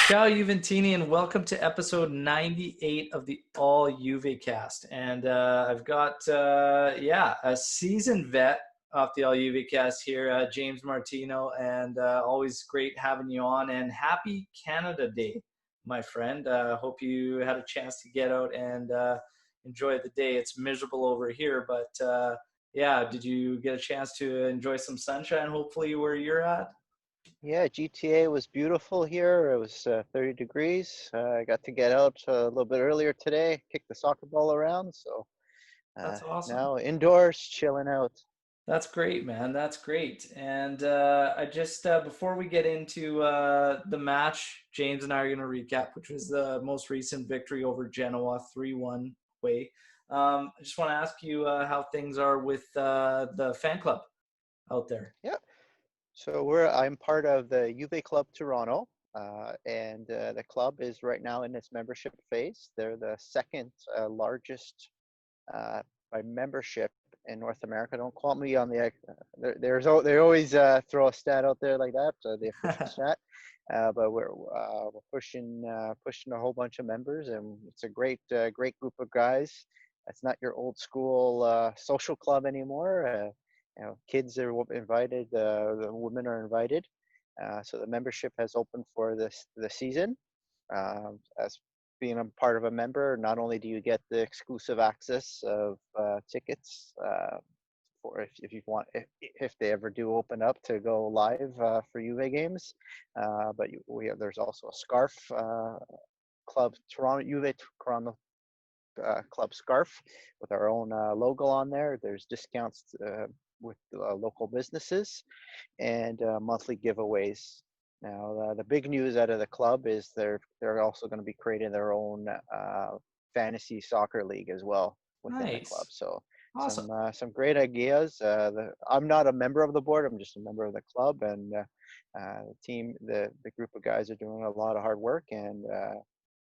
Ciao Juventini, and welcome to episode 98 of the All Juve cast. And I've got, a seasoned vet off the All Juve cast here, James Martino, and always great having you on. And happy Canada Day, my friend. Hope you had a chance to get out and enjoy the day. It's miserable over here, but did you get a chance to enjoy some sunshine, hopefully, where you're at? Yeah, GTA was beautiful here. It was 30 degrees. I got to get out a little bit earlier today, kick the soccer ball around. So That's awesome. now indoors, chilling out. That's great, man. That's great. And I just, before we get into the match, James and I are going to recap, which was the most recent victory over Genoa, 3-1 away. I just want to ask you how things are with the fan club out there. Yeah. So I'm part of the Juve Club Toronto, and the club is right now in its membership phase. They're the second largest by membership in North America. Don't quote me on they always throw a stat out there like that, the official stat. But we're pushing a whole bunch of members, and it's a great group of guys. It's not your old school social club anymore. Kids are invited, the women are invited. So the membership has opened for the season. As being a part of a member, not only do you get the exclusive access of tickets for if you want, if they ever do open up to go live for Juve games, but there's also a scarf club Toronto Juve Toronto club scarf with our own logo on there. There's discounts with local businesses and monthly giveaways. Now, the big news out of the club is they're also going to be creating their own fantasy soccer league as well within the club. Nice. So Awesome. some great ideas. I'm not a member of the board. I'm just a member of the club, and the team, the group of guys are doing a lot of hard work. And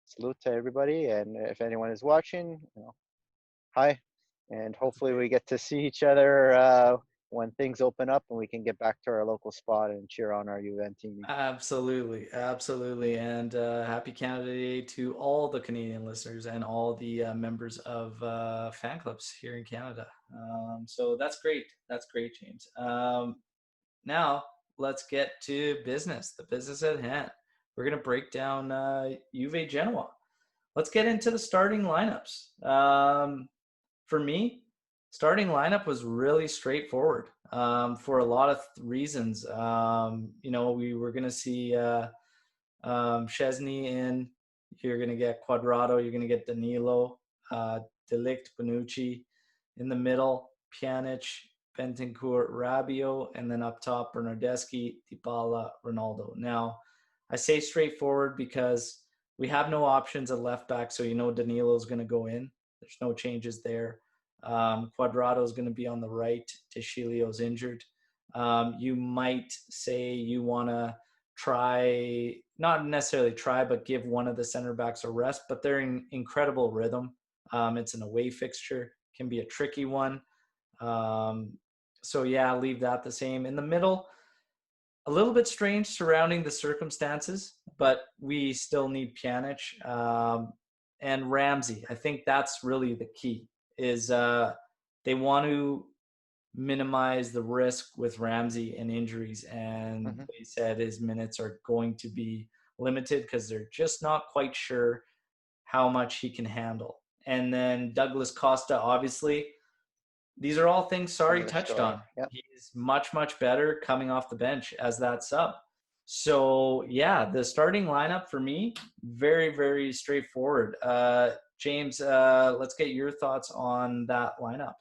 salute to everybody. And if anyone is watching, hi. And That's hopefully great. we get to see each other when things open up and we can get back to our local spot and cheer on our Juve team. Absolutely, absolutely, and happy Canada Day to all the Canadian listeners and all the members of fan clubs here in Canada. So that's great. That's great, James. Now let's get to business. The business at hand. We're gonna break down Juve Genoa. Let's get into the starting lineups. For me, starting lineup was really straightforward for a lot of reasons. We were going to see Szczesny in. You're going to get Quadrado. You're going to get Danilo, Delict, Bonucci. In the middle, Pjanic, Bentancur, Rabiot, and then up top, Bernardeschi, Dybala, Ronaldo. Now, I say straightforward because we have no options at left back, so Danilo is going to go in. There's no changes there. Quadrado is going to be on the right. Chiellie's injured. You might say you want to try, not necessarily try, but give one of the center backs a rest, but they're in incredible rhythm. It's an away fixture, can be a tricky one. Leave that the same. In the middle, a little bit strange surrounding the circumstances, but we still need Pjanic and Ramsey. I think that's really the key. Is they want to minimize the risk with Ramsey and injuries, and Mm-hmm. they said his minutes are going to be limited because they're just not quite sure how much he can handle. And then Douglas Costa, obviously, these are all things Sarri Similar touched story. on. Yep. He's much, much better coming off the bench as that sub. So, yeah, the starting lineup for me, very, very straightforward. James, let's get your thoughts on that lineup.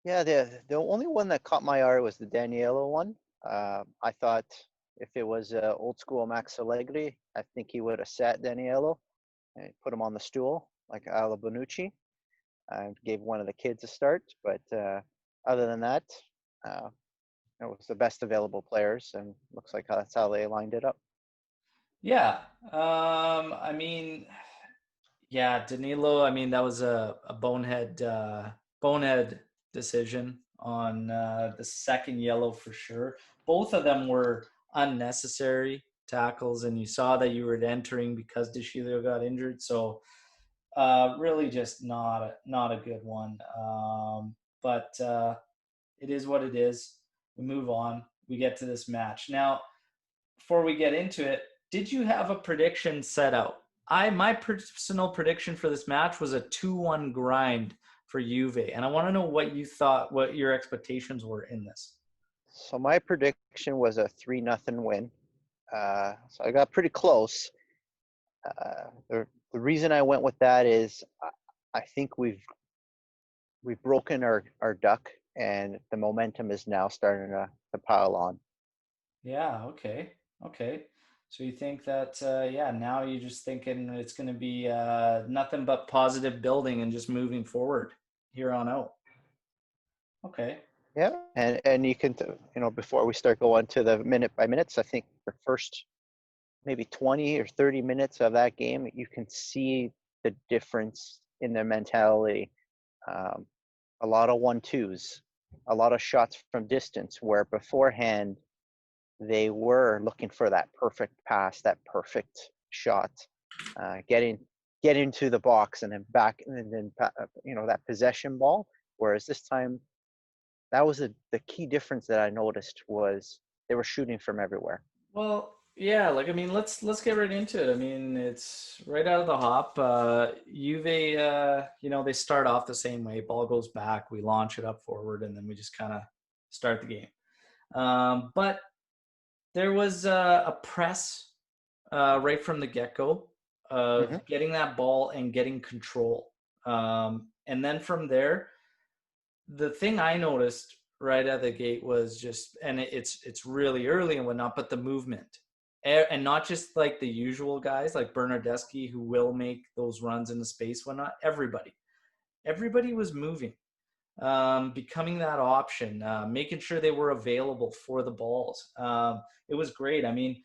Yeah, the only one that caught my eye was the Daniela one. I thought if it was old school Max Allegri, I think he would have sat Danielo and put him on the stool like Ala Bonucci. Gave one of the kids a start, but other than that, uh, it was the best available players, and looks like that's how they lined it up. Yeah. I mean, yeah, Danilo, I mean, that was a bonehead decision on the second yellow for sure. Both of them were unnecessary. tackles, and you saw that you were entering because Chiellii got injured. So really just not a good one. But it is what it is. We move on. We get to this match. Now, before we get into it, did you have a prediction set out? My personal prediction for this match was a 2-1 grind for Juve, and I want to know what you thought, what your expectations were in this. So my prediction was a 3-0 win. So I got pretty close. The reason I went with that is I think we've broken our duck, and the momentum is now starting to pile on. Yeah. Okay. Okay. So you think that, yeah, now you're just thinking it's going to be nothing but positive building and just moving forward here on out. Okay. Yeah, and you can, before we start going to the minute by minutes, I think the first maybe 20 or 30 minutes of that game, you can see the difference in their mentality. A lot of 1-2s, a lot of shots from distance, where beforehand they were looking for that perfect pass, that perfect shot, getting to the box and then back, and then that possession ball. Whereas this time, that was the key difference that I noticed, was they were shooting from everywhere. Well, yeah, like I mean, let's get right into it. I mean, it's right out of the hop. Juve, they start off the same way. Ball goes back, we launch it up forward, and then we just kind of start the game. But there was a press right from the get-go of getting that ball and getting control. And then from there, the thing I noticed right out of the gate was just, and it's really early and whatnot, but the movement. And not just like the usual guys like Bernardeschi who will make those runs into space, whatnot. Everybody was moving, becoming that option, making sure they were available for the balls. It was great. I mean,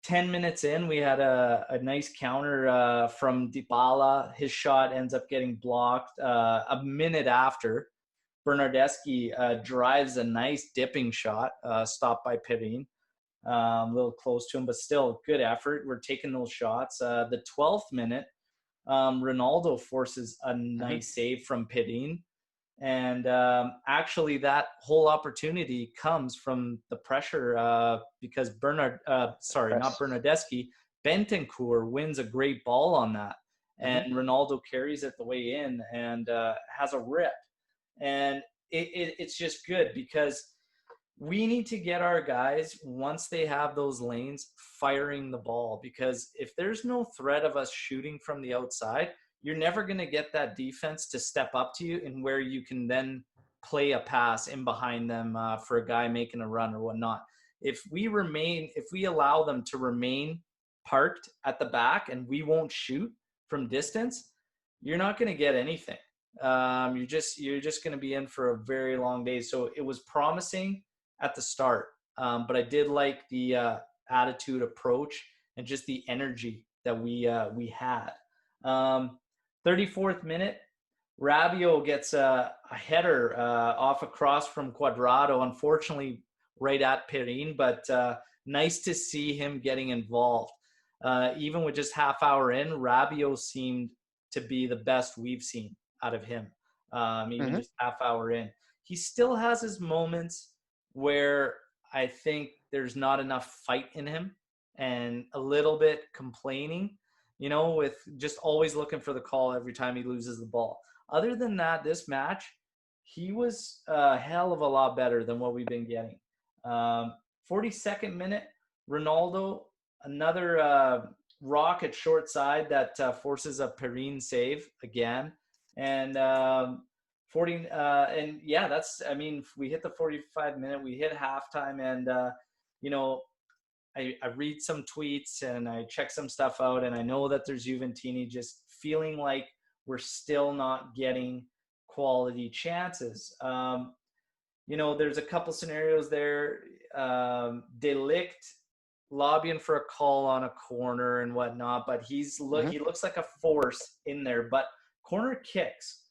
10 minutes in, we had a nice counter from Dybala. His shot ends up getting blocked. A minute after, Bernardeschi drives a nice dipping shot, stopped by Perin. A little close to him, but still good effort. We're taking those shots. The 12th minute, Ronaldo forces a nice save from Perin. And actually, that whole opportunity comes from the pressure because not Bernardeschi, Bentancur wins a great ball on that. And Ronaldo carries it the way in and has a rip. And it's just good because we need to get our guys, once they have those lanes, firing the ball. Because if there's no threat of us shooting from the outside, you're never going to get that defense to step up to you and where you can then play a pass in behind them for a guy making a run or whatnot. If we allow them to remain parked at the back and we won't shoot from distance, you're not going to get anything. You're just going to be in for a very long day. So it was promising at the start, but I did like the attitude, approach, and just the energy that we had. 34th minute, Rabiot gets a header off a cross from Cuadrado, unfortunately right at Perin, but nice to see him getting involved. Even with just half hour in, Rabiot seemed to be the best we've seen out of him, even just half hour in. He still has his moments where I think there's not enough fight in him and a little bit complaining, with just always looking for the call every time he loses the ball. Other than that, this match, he was a hell of a lot better than what we've been getting. 42nd minute, Ronaldo, another rocket short side that forces a Perin save again. And we hit the 45 minute, we hit halftime, and I read some tweets and I check some stuff out, and I know that there's Juventini just feeling like we're still not getting quality chances. There's a couple scenarios there. De Ligt lobbying for a call on a corner and whatnot, but he looks like a force in there. But corner kicks,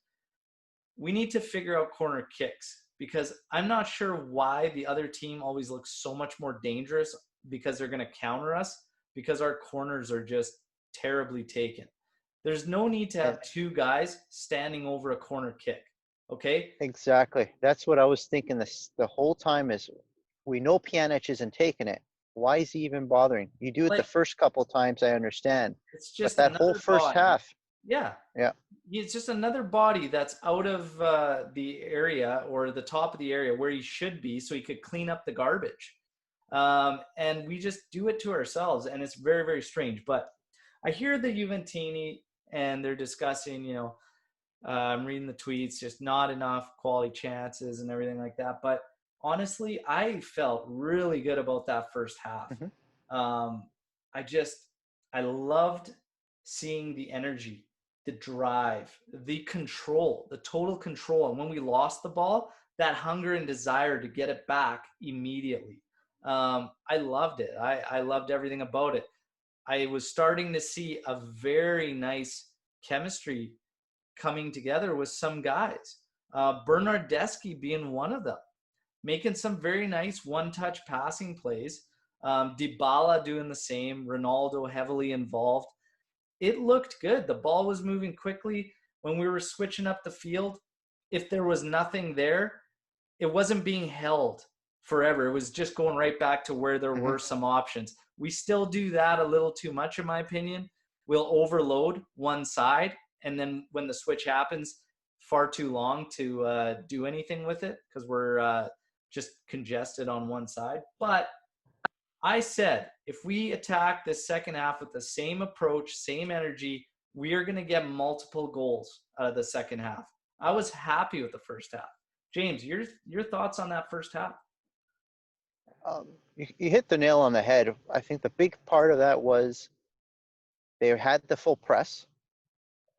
we need to figure out corner kicks, because I'm not sure why the other team always looks so much more dangerous, because they're going to counter us. because our corners are just terribly taken. There's no need to And have two guys standing over a corner kick. Okay? exactly. That's what I was thinking this the whole time is we know Pjanic isn't taking it. Why is he even bothering? You do it the Like, first couple times, I understand. it's But just that whole another first body. half, Yeah. yeah. It's just another body that's out of the area or the top of the area where he should be so he could clean up the garbage. And we just do it to ourselves. And it's very, very strange. But I hear the Juventini and they're discussing, I'm reading the tweets, just not enough quality chances and everything like that. But honestly, I felt really good about that first half. Hmm. Um, I just, I loved seeing the energy, the drive, the control, the total control. And when we lost the ball, that hunger and desire to get it back immediately. I loved it. I loved everything about it. I was starting to see a very nice chemistry coming together with some guys. Bernardeschi being one of them, making some very nice one-touch passing plays. Dybala doing the same. Ronaldo heavily involved. It looked good. The ball was moving quickly when we were switching up the field. If there was nothing there, it wasn't being held forever. It was just going right back to where there Hmm. were some options. We still do that a little too much, in my opinion. We'll overload one side, and then when the switch happens, far too long to do anything with it because we're just congested on one side. But I said, if we attack this second half with the same approach, same energy, we are going to get multiple goals out of the second half. I was happy with the first half. James, your thoughts on that first half? You hit the nail on the head. I think the big part of that was they had the full press.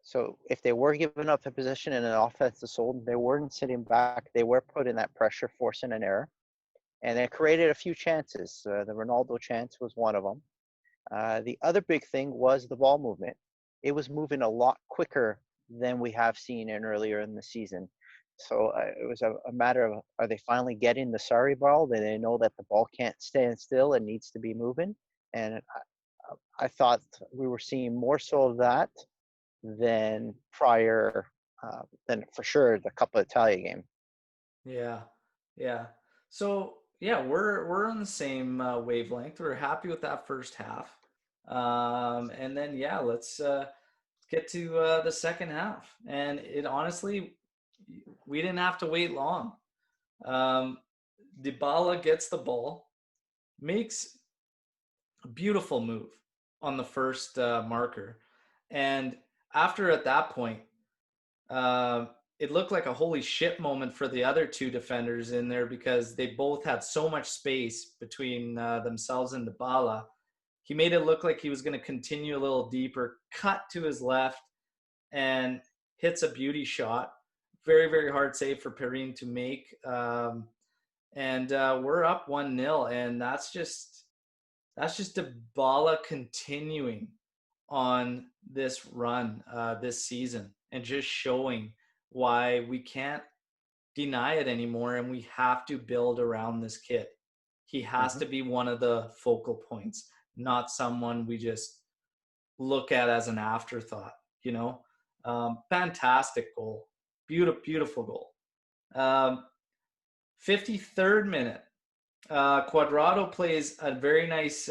So if they were given up the position in an offensive zone, they weren't sitting back. They were putting that pressure, forcing an error. And it created a few chances. The Ronaldo chance was one of them. The other big thing was the ball movement. It was moving a lot quicker than we have seen in earlier in the season. So it was a matter of are they finally getting the sorry ball? Do they know that the ball can't stand still and needs to be moving? And I thought we were seeing more so of that than prior, than for sure the Coppa Italia game. Yeah, yeah. So yeah, we're on the same wavelength. We're happy with that first half, and then yeah, let's get to the second half. And it honestly, we didn't have to wait long. Um, Dybala gets the ball, makes a beautiful move on the first marker, and after at that point, um, it looked like a holy shit moment for the other two defenders in there because they both had so much space between themselves and Dybala. He made it look like he was going to continue a little deeper, cut to his left, and hits a beauty shot. Very, very hard save for Perrine to make. And we're up 1-0, and that's just Dybala continuing on this run this season and just showing why we can't deny it anymore and we have to build around this kid. He has Hmm. to be one of the focal points, not someone we just look at as an afterthought, you know? Fantastic goal. Beautiful, beautiful goal. 53rd minute, Quadrado plays a very nice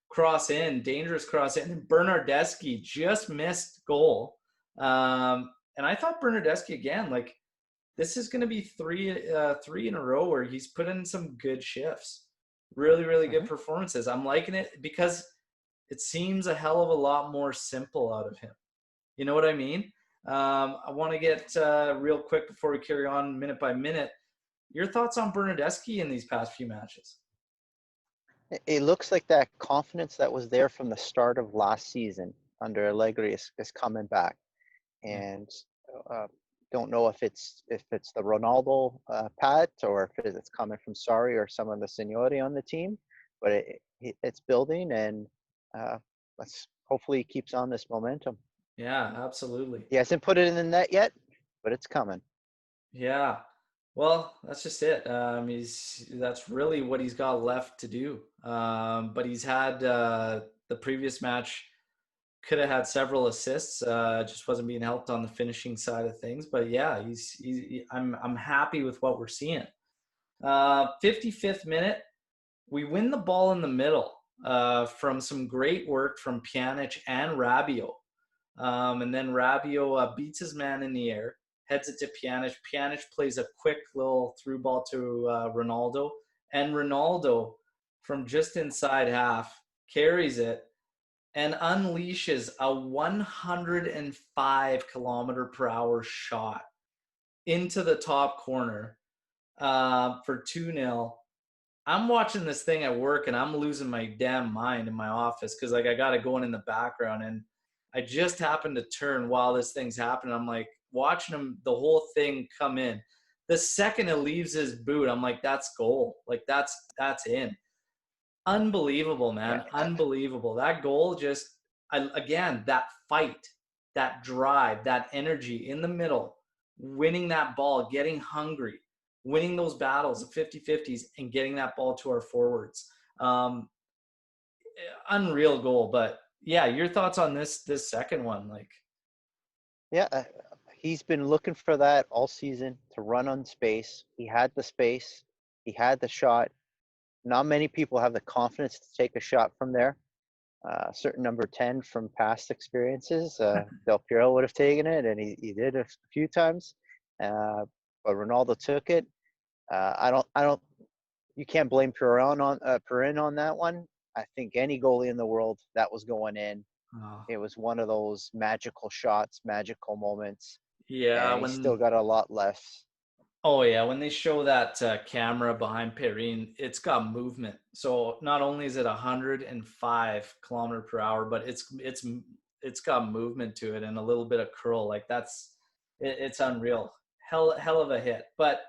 cross in, dangerous cross in. And Bernardeschi just missed goal. And I thought Bernardeschi again, like this is going to be three in a row where he's put in some good shifts. Really, really good Hmm. performances. I'm liking it because it seems a hell of a lot more simple out of him. You know what I mean? I want to get real quick before we carry on minute by minute. Your thoughts on Bernardeschi in these past few matches? It looks like that confidence that was there from the start of last season under Allegri is coming back, and uh, don't know if it's the Ronaldo pat or if it's coming from Sarri or some of the seniority on the team, but it's building, and uh, let's hopefully he keeps on this momentum. Yeah, absolutely. He hasn't put it in the net yet, but it's coming. Yeah. Well, that's just it. That's really what he's got left to do. But he's had the previous match could have had several assists. Just wasn't being helped on the finishing side of things. But yeah, I'm happy with what we're seeing. 55th minute, we win the ball in the middle from some great work from Pjanic and Rabiot. And then Rabiot beats his man in the air, heads it to Pjanic. Pjanic plays a quick little through ball to Ronaldo. And Ronaldo, from just inside half, carries it and unleashes a 105 km/h shot into the top corner for 2-0. I'm watching this thing at work and I'm losing my damn mind in my office because like I got it going in the background, and I just happened to turn while this thing's happening. I'm like watching him, the whole thing come in. The second it leaves his boot, I'm like, that's goal. Like that's in. Unbelievable, man. Yeah, Unbelievable. That goal just, again, that fight, that drive, that energy in the middle, winning that ball, getting hungry, winning those battles, the 50-50s, and getting that ball to our forwards. Unreal goal. But yeah, your thoughts on this second one? Like, yeah. He's been looking for that all season to run on space. He had the space. He had the shot. Not many people have the confidence to take a shot from there. Certain number 10 from past experiences, Del Piero would have taken it, and he did a few times. But Ronaldo took it. I don't. You can't blame Perin on that one. I think any goalie in the world that was going in. oh, It was one of those magical shots, magical moments, yeah, and he's still got a lot left. oh yeah, when they show that camera behind Perrine, it's got movement. So not only is it 105 km/h, but it's got movement to it and a little bit of curl. Like it's unreal. Hell of a hit. But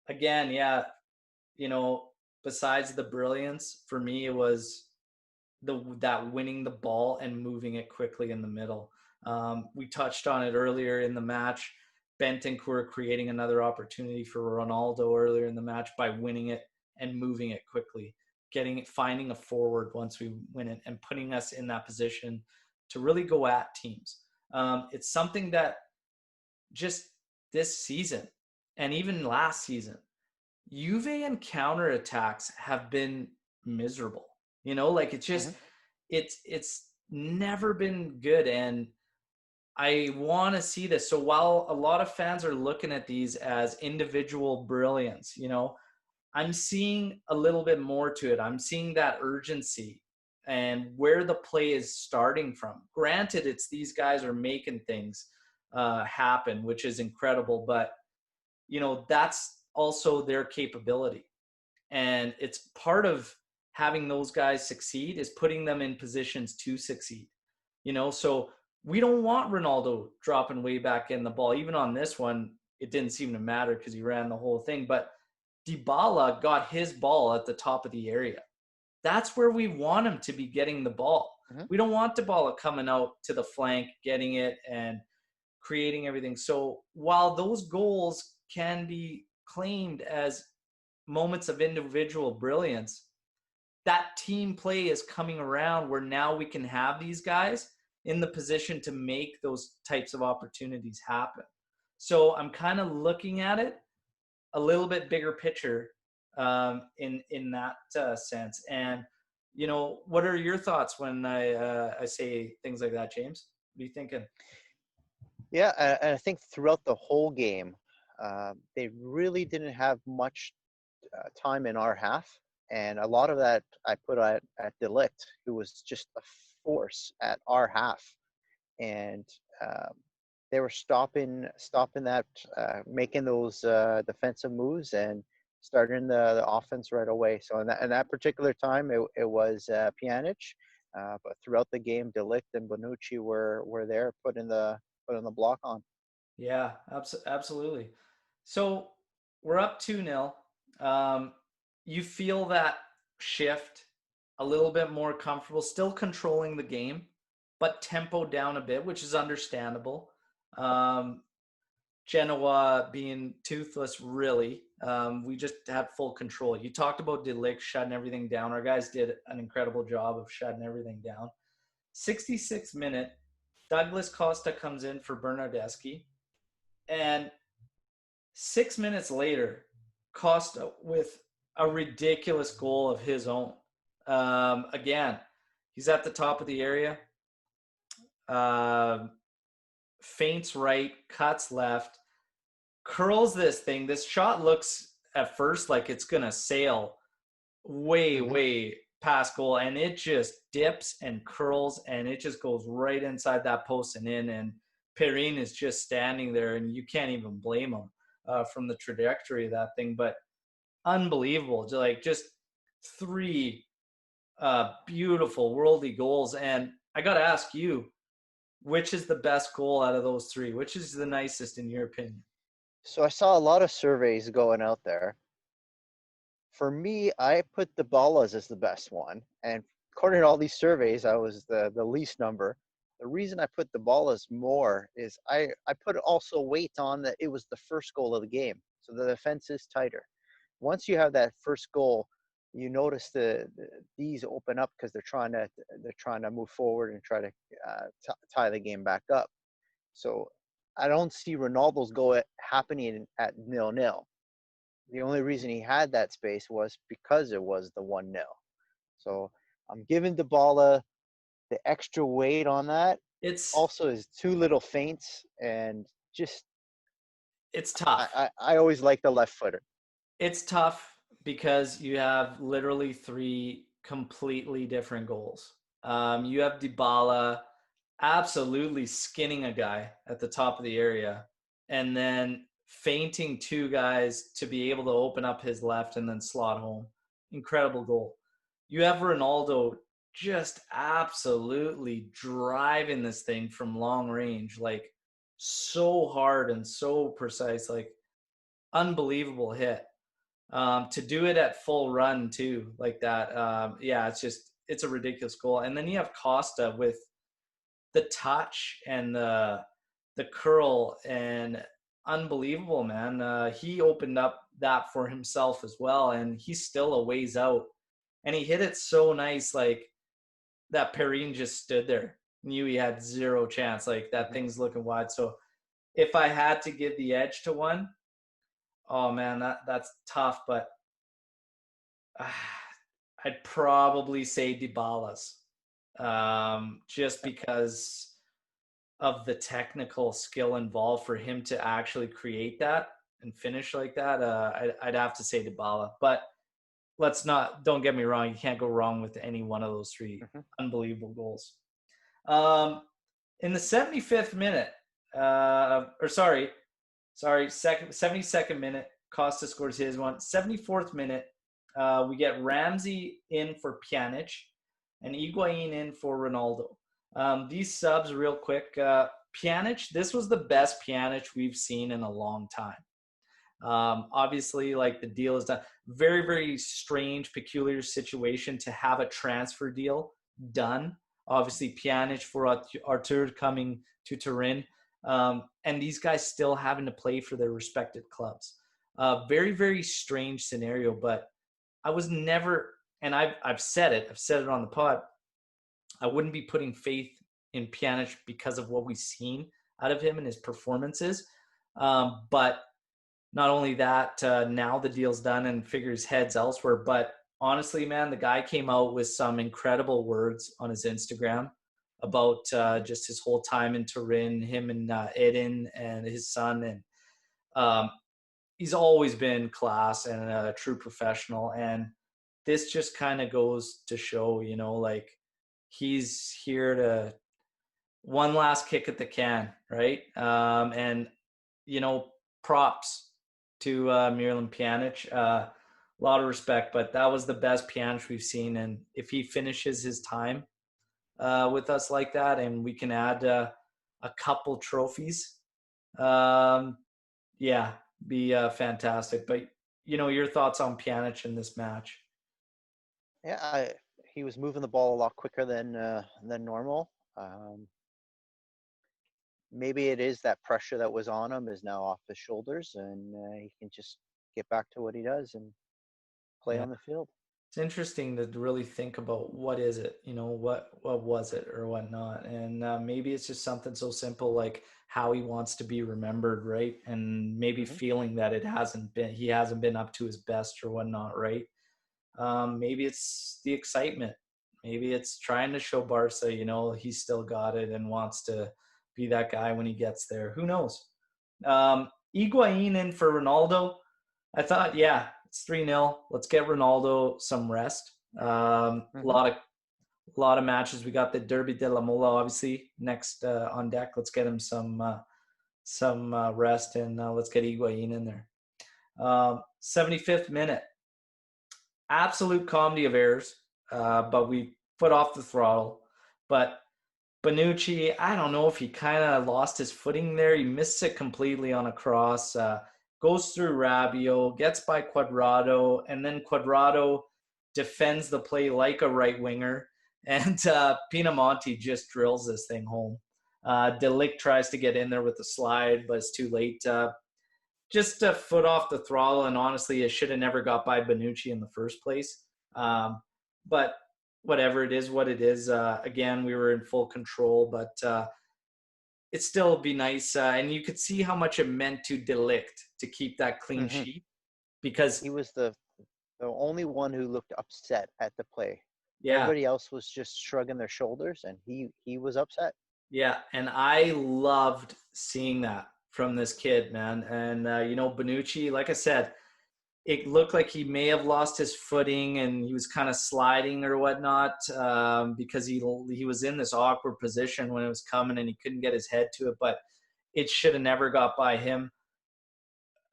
again, yeah, you know, besides the brilliance, for me it was that winning the ball and moving it quickly in the middle. We touched on it earlier in the match. Bentancur creating another opportunity for Ronaldo earlier in the match by winning it and moving it quickly, finding a forward once we win it and putting us in that position to really go at teams. It's something that just this season and even last season, Juve and counterattacks have been miserable. You know, like it's just Mm-hmm. it's never been good, and I want to see this. So while a lot of fans are looking at these as individual brilliance, you know, I'm seeing a little bit more to it. I'm seeing that urgency and where the play is starting from. Granted, it's these guys are making things happen, which is incredible, but you know, that's also their capability. And it's part of having those guys succeed is putting them in positions to succeed. You know, so we don't want Ronaldo dropping way back in the ball. Even on this one, it didn't seem to matter because he ran the whole thing. But Dybala got his ball at the top of the area. That's where we want him to be getting the ball. Mm-hmm. We don't want Dybala coming out to the flank, getting it and creating everything. So while those goals can be claimed as moments of individual brilliance, that team play is coming around where now we can have these guys in the position to make those types of opportunities happen. So I'm kind of looking at it a little bit bigger picture in that sense. And you know, what are your thoughts when I say things like that, James? What are you thinking? Yeah, and I think throughout the whole game, they really didn't have much time in our half, and a lot of that I put at Delict, who was just a force at our half, and they were stopping that, making those defensive moves and starting the offense right away. So in that particular time, it was Pjanic, but throughout the game, Delict and Bonucci were there putting the block on. Yeah, absolutely. So we're up 2-0. You feel that shift a little bit more comfortable, still controlling the game, but tempo down a bit, which is understandable. Um, Genoa being toothless, really. We just had full control. You talked about De Ligt shutting everything down. Our guys did an incredible job of shutting everything down. 66th minute, Douglas Costa comes in for Bernardeschi. And 6 minutes later, Costa with a ridiculous goal of his own. Again, he's at the top of the area. Feints right, cuts left, curls this thing. This shot looks at first like it's going to sail way past goal, and it just dips and curls, and it just goes right inside that post and in. And Perrin is just standing there, and you can't even blame him from the trajectory of that thing. But unbelievable, like just three beautiful worldly goals. And I got to ask you, which is the best goal out of those three? Which is the nicest in your opinion? So I saw a lot of surveys going out there. For me, I put Dybala's as the best one, and according to all these surveys, I was the least number. The reason I put Dybala's more is I put also weight on that it was the first goal of the game, so the defense is tighter. Once you have that first goal, you notice these open up because they're trying to move forward and try to tie the game back up. So I don't see Ronaldo's goal happening at 0-0. The only reason he had that space was because it was the 1-0. So I'm giving Dybala the extra weight on that. It's Also his two little feints, and just it's tough. I always like the left footer. It's tough because you have literally three completely different goals. You have Dybala absolutely skinning a guy at the top of the area, and then feinting two guys to be able to open up his left and then slot home. Incredible goal. You have Ronaldo just absolutely driving this thing from long range, like so hard and so precise, like unbelievable hit. To do it at full run too, like that. Yeah, it's a ridiculous goal. And then you have Costa with the touch and the curl, and unbelievable, man. He opened up that for himself as well, and he's still a ways out. And he hit it so nice, like that Perrin just stood there, knew he had zero chance. Like that thing's looking wide. So if I had to give the edge to one, oh man, that's tough, but I'd probably say Dybala's, just because of the technical skill involved for him to actually create that and finish like that. I'd have to say Dybala, but don't get me wrong. You can't go wrong with any one of those three unbelievable goals. In the 75th minute, 72nd minute, Costa scores his one. 74th minute, we get Ramsey in for Pjanic and Higuain in for Ronaldo. These subs, real quick. Pjanic, this was the best Pjanic we've seen in a long time. Obviously, like the deal is done. Very, very strange, peculiar situation to have a transfer deal done. Obviously, Pjanic for Artur coming to Turin, and these guys still having to play for their respective clubs. Very, very strange scenario, but I was never, and I've said it on the pod, I wouldn't be putting faith in Pjanic because of what we've seen out of him and his performances. But not only that, now the deal's done and figures heads elsewhere. But honestly, man, the guy came out with some incredible words on his Instagram about just his whole time in Turin, him and Edin and his son. And he's always been class and a true professional. And this just kind of goes to show, like he's here to one last kick at the can, right? And, props to Miralem Pjanic. A lot of respect, but that was the best Pjanic we've seen. And if he finishes his time with us like that, and we can add a couple trophies, yeah, be fantastic. But your thoughts on Pjanic in this match? Yeah, he was moving the ball a lot quicker than normal. maybe it is that pressure that was on him is now off his shoulders, and he can just get back to what he does and play Yeah. on the field. It's interesting to really think about what is it, what was it or whatnot, and maybe it's just something so simple like how he wants to be remembered, right? And maybe Hmm. feeling that he hasn't been up to his best or whatnot, right? Maybe it's the excitement. Maybe it's trying to show Barca, he's still got it and wants to be that guy when he gets there. Who knows? Higuain in for Ronaldo. I thought, yeah, it's 3-0. Let's get Ronaldo some rest. A Hmm. lot of matches. We got the Derby de la Mola, obviously, next on deck. Let's get him some rest, and let's get Higuain in there. 75th minute. Absolute comedy of errors, but we put off the throttle. But Bonucci, I don't know if he kind of lost his footing there. He missed it completely on a cross. Goes through Rabiot, gets by Cuadrado, and then Cuadrado defends the play like a right winger. And Pinamonti just drills this thing home. De Ligt tries to get in there with the slide, but it's too late. Just a foot off the throttle, and honestly, it should have never got by Bonucci in the first place. But whatever, it is what it is. Again, we were in full control, but it still be nice. And you could see how much it meant to De Ligt to keep that clean Hmm. sheet because, He was the only one who looked upset at the play. yeah, Everybody else was just shrugging their shoulders, and he was upset. yeah. And I loved seeing that from this kid, man. And, Bonucci, like I said, it looked like he may have lost his footing and he was kind of sliding or whatnot because he was in this awkward position when it was coming and he couldn't get his head to it, but it should have never got by him.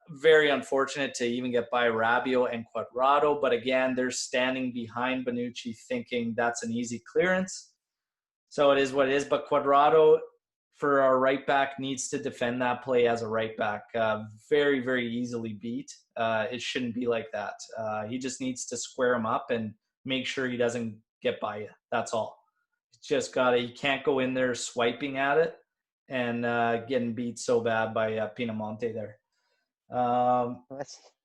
Very unfortunate to even get by Rabiot and Cuadrado, but again, they're standing behind Bonucci thinking that's an easy clearance. So it is what it is. But Cuadrado, for our right back, needs to defend that play as a right back. Very, very easily beat. It shouldn't be like that. He just needs to square him up and make sure he doesn't get by you. That's all. Just he can't go in there swiping at it and getting beat so bad by Pinamonte there.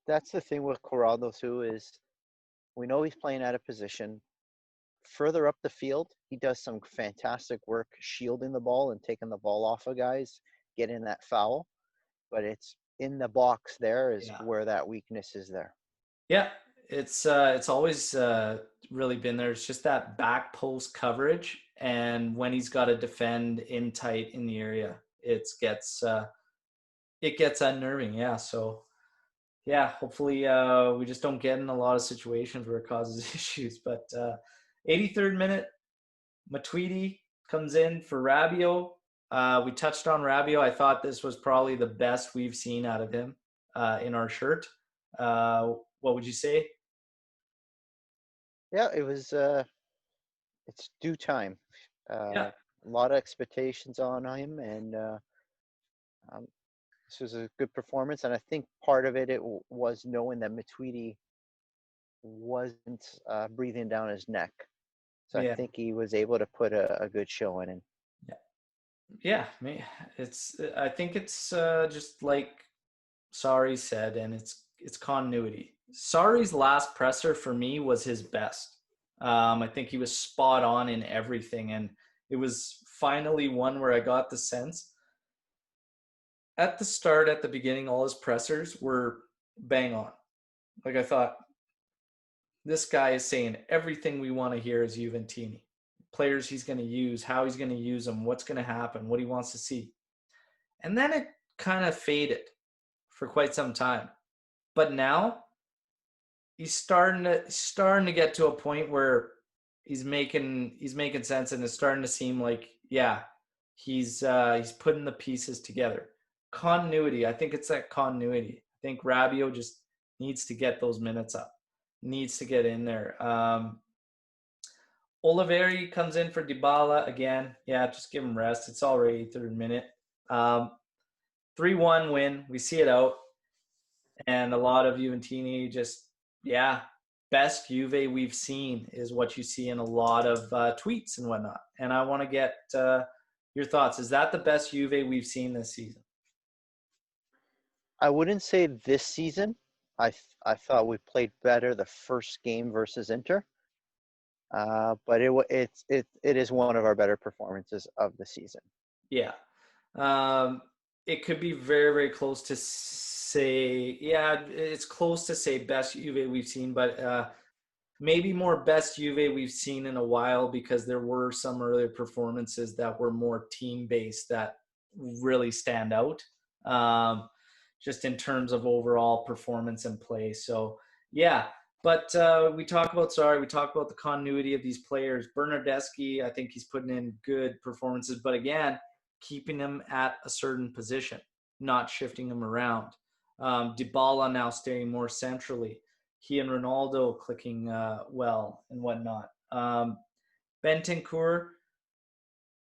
That's the thing with Corrado too, is we know he's playing out of position. Further up the field, he does some fantastic work shielding the ball and taking the ball off of guys, getting that foul. But it's in the box there is Yeah. where that weakness is there. Yeah, it's always really been there. It's just that back post coverage, and when he's got to defend in tight in the area, it gets unnerving. Yeah, so yeah, hopefully we just don't get in a lot of situations where it causes issues. But 83rd minute, Matuidi comes in for Rabiot. We touched on Rabiot. I thought this was probably the best we've seen out of him in our shirt. What would you say? Yeah, it was. It's due time. Yeah, A lot of expectations on him, and um, this was a good performance. And I think part of it was knowing that Matuidi wasn't breathing down his neck. So I yeah, think he was able to put a good showing in. yeah, yeah. It's. I think it's just like Sarri said, and it's continuity. Sarri's last presser for me was his best. I think he was spot on in everything, and it was finally one where I got the sense at the start, at the beginning, all his pressers were bang on. Like I thought, this guy is saying everything we want to hear as Juventini. Players he's going to use, how he's going to use them, what's going to happen, what he wants to see. And then it kind of faded for quite some time. But now he's starting to get to a point where he's making sense, and it's starting to seem like, yeah, he's putting the pieces together. Continuity. I think it's that continuity. I think Rabiot just needs to get those minutes up, needs to get in there. Oliveri comes in for Dybala again. Yeah, just give him rest. It's already third minute. 3-1 win. We see it out. And a lot of Juventini just, yeah, best Juve we've seen is what you see in a lot of tweets and whatnot. And I want to get Your thoughts? Is that the best Juve we've seen this season? I wouldn't say this season. I thought we played better the first game versus Inter, but it is one of our better performances of the season. Yeah. Um, it could be very, very close to say, yeah, it's close to say best Juve we've seen, but maybe more best Juve we've seen in a while because there were some earlier performances that were more team based that really stand out, just in terms of overall performance and play. So, yeah. But we talk about the continuity of these players. Bernardeschi, I think he's putting in good performances, but again, keeping him at a certain position, not shifting him around. Dybala now staying more centrally. He and Ronaldo clicking well and whatnot. Bentancur,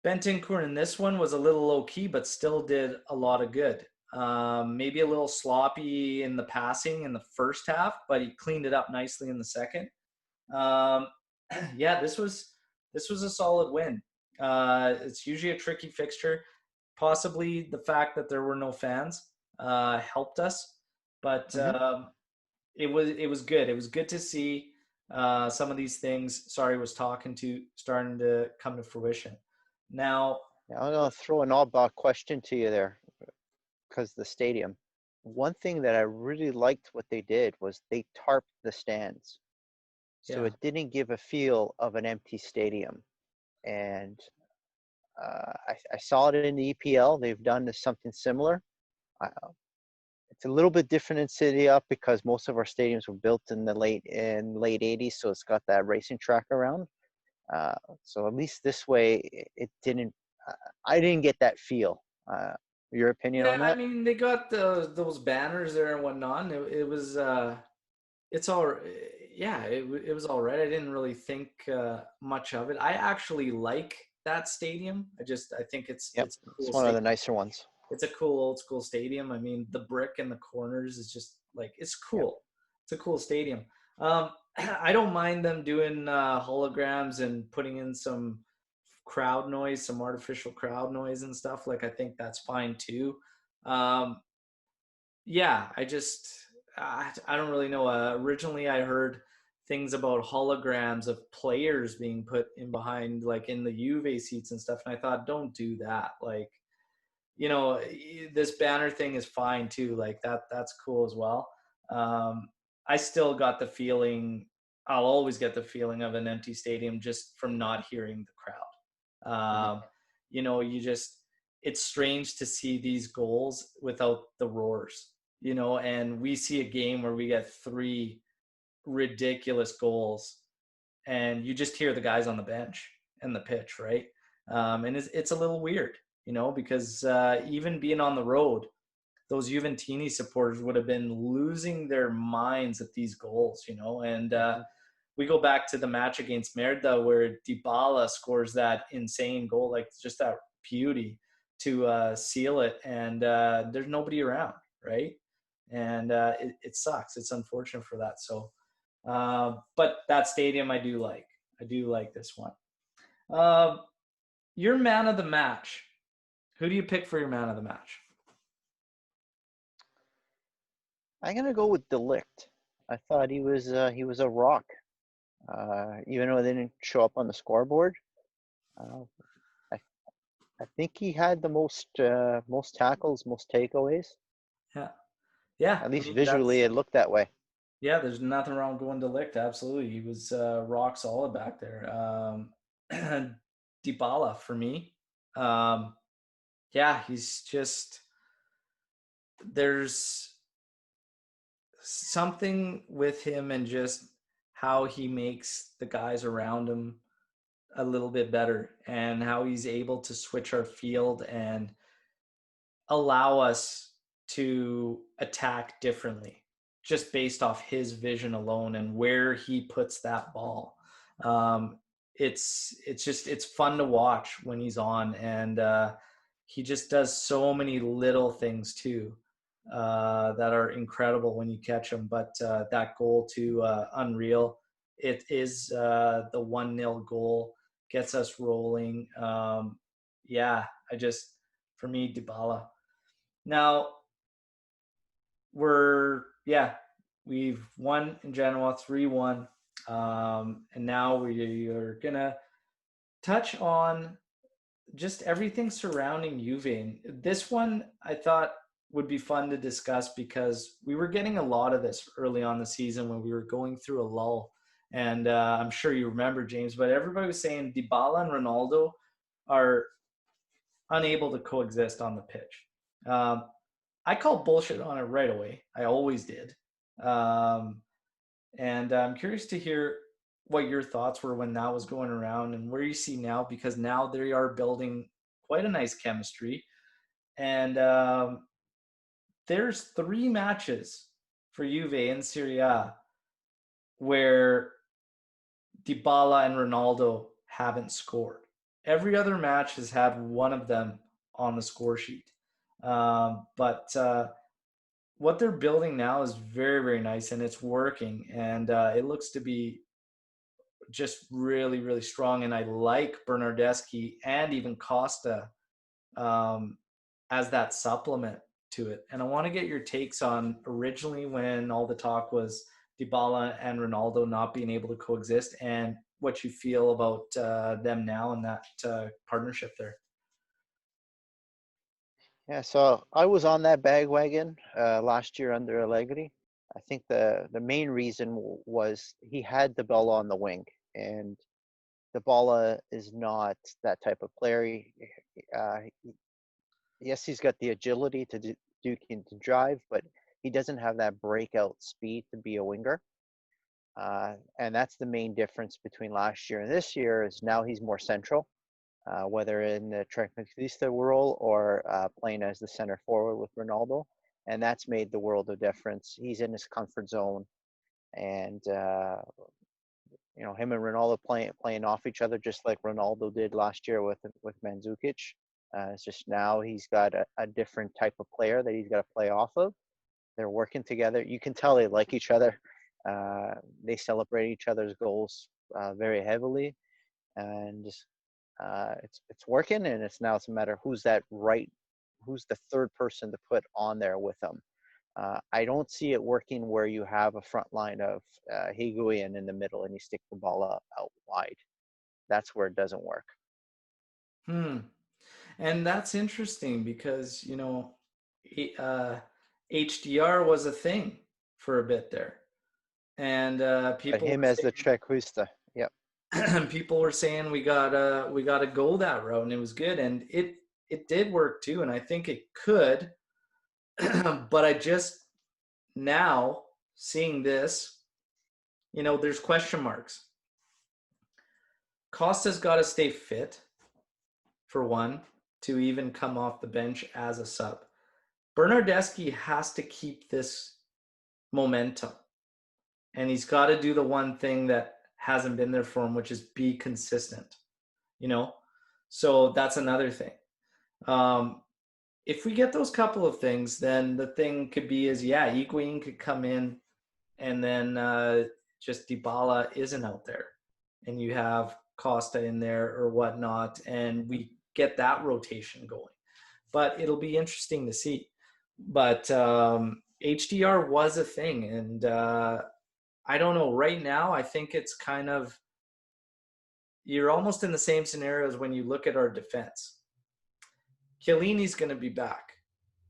Bentancur in this one was a little low key, but still did a lot of good. Maybe a little sloppy in the passing in the first half, but he cleaned it up nicely in the second. Um, yeah, this was a solid win. It's usually a tricky fixture. Possibly the fact that there were no fans helped us, but Mm-hmm. it was good. It was good to see some of these things. Sorry, was talking to starting to come to fruition. Now, Yeah, I'm gonna throw an oddball question to you there, because the stadium. One thing that I really liked what they did was they tarped the stands, so yeah, it didn't give a feel of an empty stadium. And I saw it in the EPL. They've done something similar. Uh, it's a little bit different in City Up because most of our stadiums were built in the late '80s, so it's got that racing track around. So at least this way, it didn't. I didn't get that feel. Your opinion yeah. on I that? mean, they got those banners there and whatnot. And it was it's all yeah. It was all right. I didn't really think much of it. I actually like that stadium. I think it's Yep, it's a it's cool one of stadium. the nicer ones. It's a cool old school stadium. I mean, the brick in the corners is just like it's Yep. cool. It's a cool stadium. I don't mind them doing holograms and putting in some crowd noise, some artificial crowd noise and stuff. Like I think that's fine too. Um, yeah, I don't really know. Originally, I heard things about holograms of players being put in behind, like in the Juve seats and stuff, and I thought, don't do that. Like this banner thing is fine too. Like that's cool as well. Um, I still got the feeling, I'll always get the feeling of an empty stadium just from not hearing the Mhm. crowd. It's strange to see these goals without the roars, and we see a game where we get three ridiculous goals and you just hear the guys on the bench and the pitch, right? And it's a little weird, because even being on the road, those Juventini supporters would have been losing their minds at these goals, and Mhm. we go back to the match against Merda where Dybala scores that insane goal, like just that beauty to seal it, and there's nobody around, right? And it sucks. It's unfortunate for that. So but that stadium I do like. I do like this one. Uh, your man of the match. Who do you pick for your man of the match? I'm gonna go with Delict. I thought he was a rock, even though they didn't show up on the scoreboard. Uh, I I think he had the most tackles, most takeaways. Yeah, yeah. At I least mean visually, that's it looked that way. yeah. There's nothing wrong going to Licht. Absolutely, he was rock solid back there. Dybala for me. Um, yeah, he's just there's something with him and just how he makes the guys around him a little bit better and how he's able to switch our field and allow us to attack differently just based off his vision alone and where he puts that ball. Um, it's fun to watch when he's on, and he just does so many little things too that are incredible when you catch him. But that goal to unreal. It is the 1-0 goal, gets us rolling. yeah, for me, Dybala. Now we've won in Genoa 3-1, and now we are gonna touch on just everything surrounding Juve. And this one I thought would be fun to discuss because we were getting a lot of this early on the season when we were going through a lull. And I'm sure you remember, James, but everybody was saying Dybala and Ronaldo are unable to coexist on the pitch. Um, I called bullshit on it right away. I always did. Um, and I'm curious to hear what your thoughts were when that was going around and where you see now, because now they are building quite a nice chemistry. And there's 3 matches for Juve in Serie A where Dybala and Ronaldo haven't scored. Every other match has had one of them on the score sheet. But what they're building now is very, very nice and it's working. And it looks to be just really, really strong. And I like Bernardeschi and even Costa um, as that supplement to it. And I want to get your takes on originally when all the talk was Dybala and Ronaldo not being able to coexist, and what you feel about them now and that partnership there. Yeah, so I was on that bandwagon last year under Allegri. I think the main reason was he had Dybala on the wing, and Dybala is not that type of player. Yes, he's got the agility to to drive, but he doesn't have that breakout speed to be a winger. And that's the main difference between last year and this year is now he's more central, whether in the trequartista role or playing as the center forward with Ronaldo. And that's made the world of difference. He's in his comfort zone, and him and Ronaldo playing off each other just like Ronaldo did last year with Mandzukic. It's just now he's got a different type of player that he's got to play off of. They're working together. You can tell they like each other. They celebrate each other's goals very heavily, and it's working. And it's a matter of who's the third person to put on there with them. I don't see it working where you have a front line of Higuain in the middle and you stick the ball out wide. That's where it doesn't work. And that's interesting because, HDR was a thing for a bit there. And But him as the trequartista, yep. people were saying we gotta go that route, and it was good, and it did work too, and I think it could. But I just now seeing this, there's question marks. Costa's got to stay fit for one to even come off the bench as a sub. Bernardeschi has to keep this momentum, and he's got to do the one thing that hasn't been there for him, which is be consistent. So that's another thing. If we get those couple of things, then the thing could be Higuain could come in, and then just Dybala isn't out there, and you have Costa in there or whatnot, and we get that rotation going. But it'll be interesting to see. But HDR was a thing, and I don't know. Right now, I think it's kind of you're almost in the same scenarios when you look at our defense. Chiellini's going to be back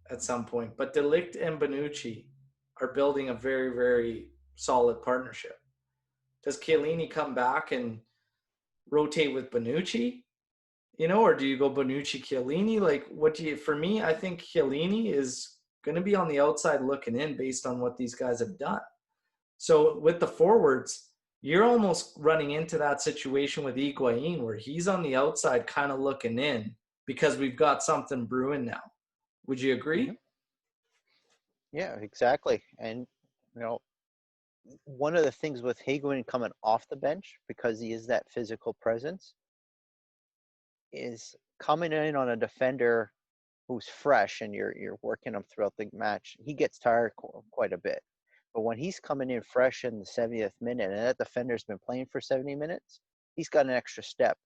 at some point, but De Ligt and Bonucci are building a very, very solid partnership. Does Chiellini come back and rotate with Bonucci? Or do you go Bonucci, Chiellini? Like, for me, I think Chiellini is going to be on the outside looking in based on what these guys have done. So with the forwards, you're almost running into that situation with Higuain where he's on the outside kind of looking in because we've got something brewing now. Would you agree? Mm-hmm. Yeah, exactly. And, one of the things with Higuain coming off the bench, because he is that physical presence, is coming in on a defender who's fresh and you're working him throughout the match. He gets tired quite a bit. But when he's coming in fresh in the 70th minute and that defender's been playing for 70 minutes, he's got an extra step.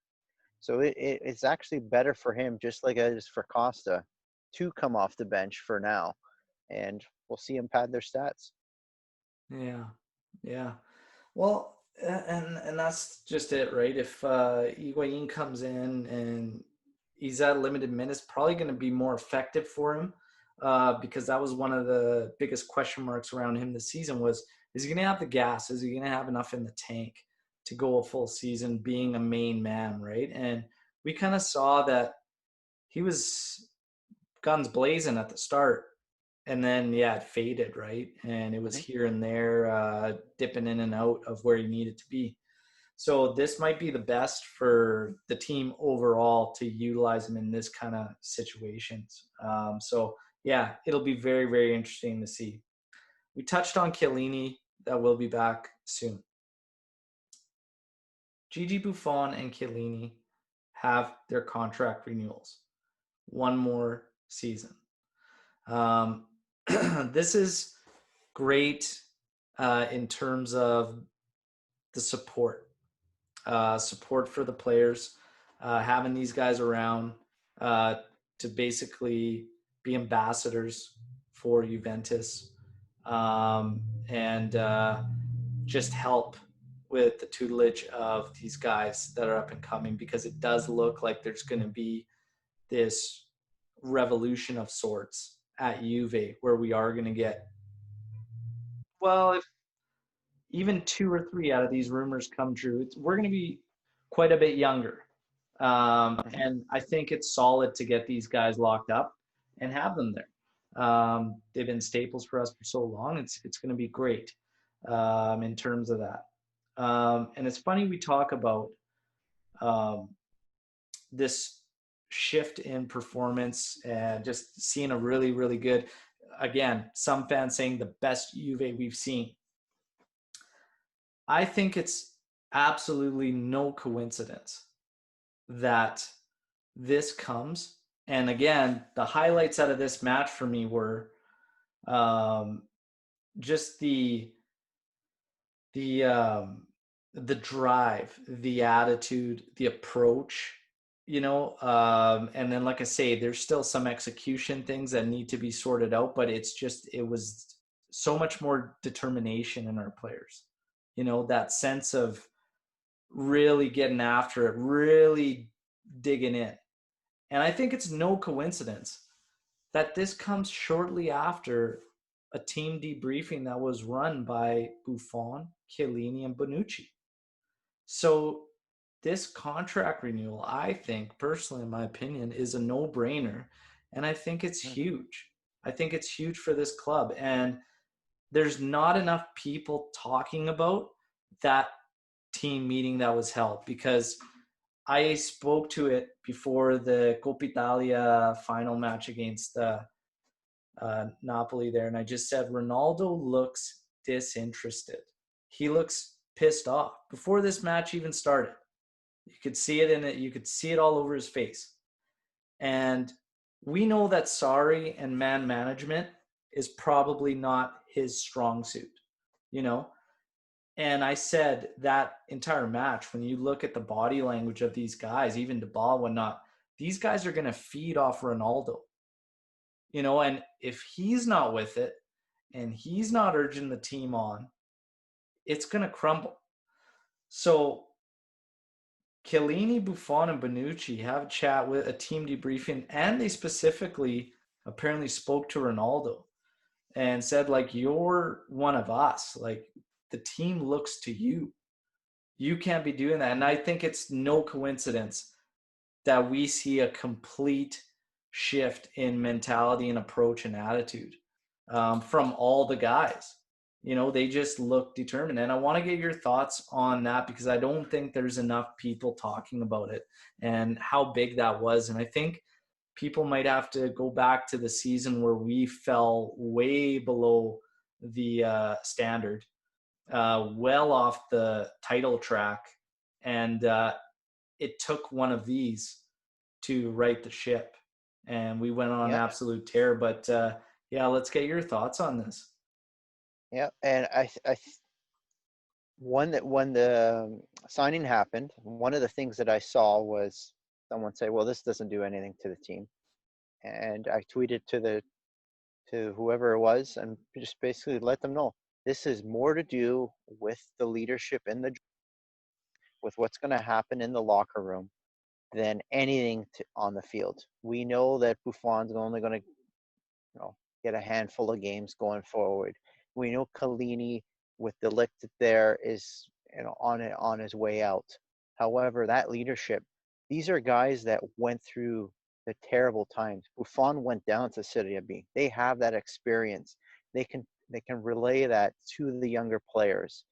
So it's actually better for him, just like it is for Costa, to come off the bench for now, and we'll see him pad their stats. Yeah, yeah. Well, and that's just it, right? If Higuain comes in and he's at limited minutes, probably going to be more effective for him, because that was one of the biggest question marks around him this season was, is he going to have the gas? Is he going to have enough in the tank to go a full season being a main man, right? And we kind of saw that he was guns blazing at the start, and then yeah, it faded, right? And it was Hmm. here and there, dipping in and out of where he needed to be. So this might be the best for the team overall to utilize him in this kind of situations. So yeah, it'll be very, very interesting to see. We touched on Chiellini, that will be back soon. Gigi Buffon and Chiellini have their contract renewals, one more season. Um, this is great in terms of the support for the players, having these guys around uh, to basically be ambassadors for Juventus, and just help with the tutelage of these guys that are up and coming, because it does look like there's going to be this revolution of sorts at Juve where we are going to get, well, if even two or three out of these rumors come true, we're going to be quite a bit younger. Hmm. And I think it's solid to get these guys locked up and have them there. They've been staples for us for so long. It's going to be great in terms of that. And it's funny we talk about um, this shift in performance and just seeing a really, really good, again, some fans saying the best Juve we've seen. I think it's absolutely no coincidence that this comes. And again, the highlights out of this match for me were um, just the um, the drive, the attitude, the approach, and then like I say, there's still some execution things that need to be sorted out, but it was so much more determination in our players. That sense of really getting after it, really digging in. And I think it's no coincidence that this comes shortly after a team debriefing that was run by Buffon, Chiellini, and Bonucci. So this contract renewal, I think, personally, in my opinion, is a no-brainer. And I think it's Hmm. huge. I think it's huge for this club. And there's not enough people talking about that team meeting that was held, because I spoke to it before the Coppa Italia final match against Napoli there, and I just said Ronaldo looks disinterested. He looks pissed off before this match even started. You could see it in it. You could see it all over his face. And we know that Sarri and man management is probably not his strong suit, you know. And I said that entire match, when you look at the body language of these guys, even Dybala, whatnot, these guys are going to feed off Ronaldo, and if he's not with it and he's not urging the team on, it's going to crumble. So Chiellini, Buffon, and Bonucci have a chat with a team debriefing, and they specifically apparently spoke to Ronaldo and said, like, you're one of us. Like, the team looks to you. You can't be doing that. And I think it's no coincidence that we see a complete shift in mentality and approach and attitude from all the guys. They just look determined. And I want to get your thoughts on that, because I don't think there's enough people talking about it and how big that was. And I think people might have to go back to the season where we fell way below the standard, well off the title track. And it took one of these to right the ship. And we went on an Yeah, absolute tear. But yeah, let's get your thoughts on this. yeah, and when the signing happened, one of the things that I saw was someone say, "Well, this doesn't do anything to the team," and I tweeted to whoever it was and just basically let them know this is more to do with the leadership in the with what's going to happen in the locker room than anything on the field. We know that Buffon's only going to, get a handful of games going forward. We know Chiellini with the lift there is, on his way out. However, that leadership, these are guys that went through the terrible times. Buffon went down to Serie B. They have that experience. They can relay that to the younger players.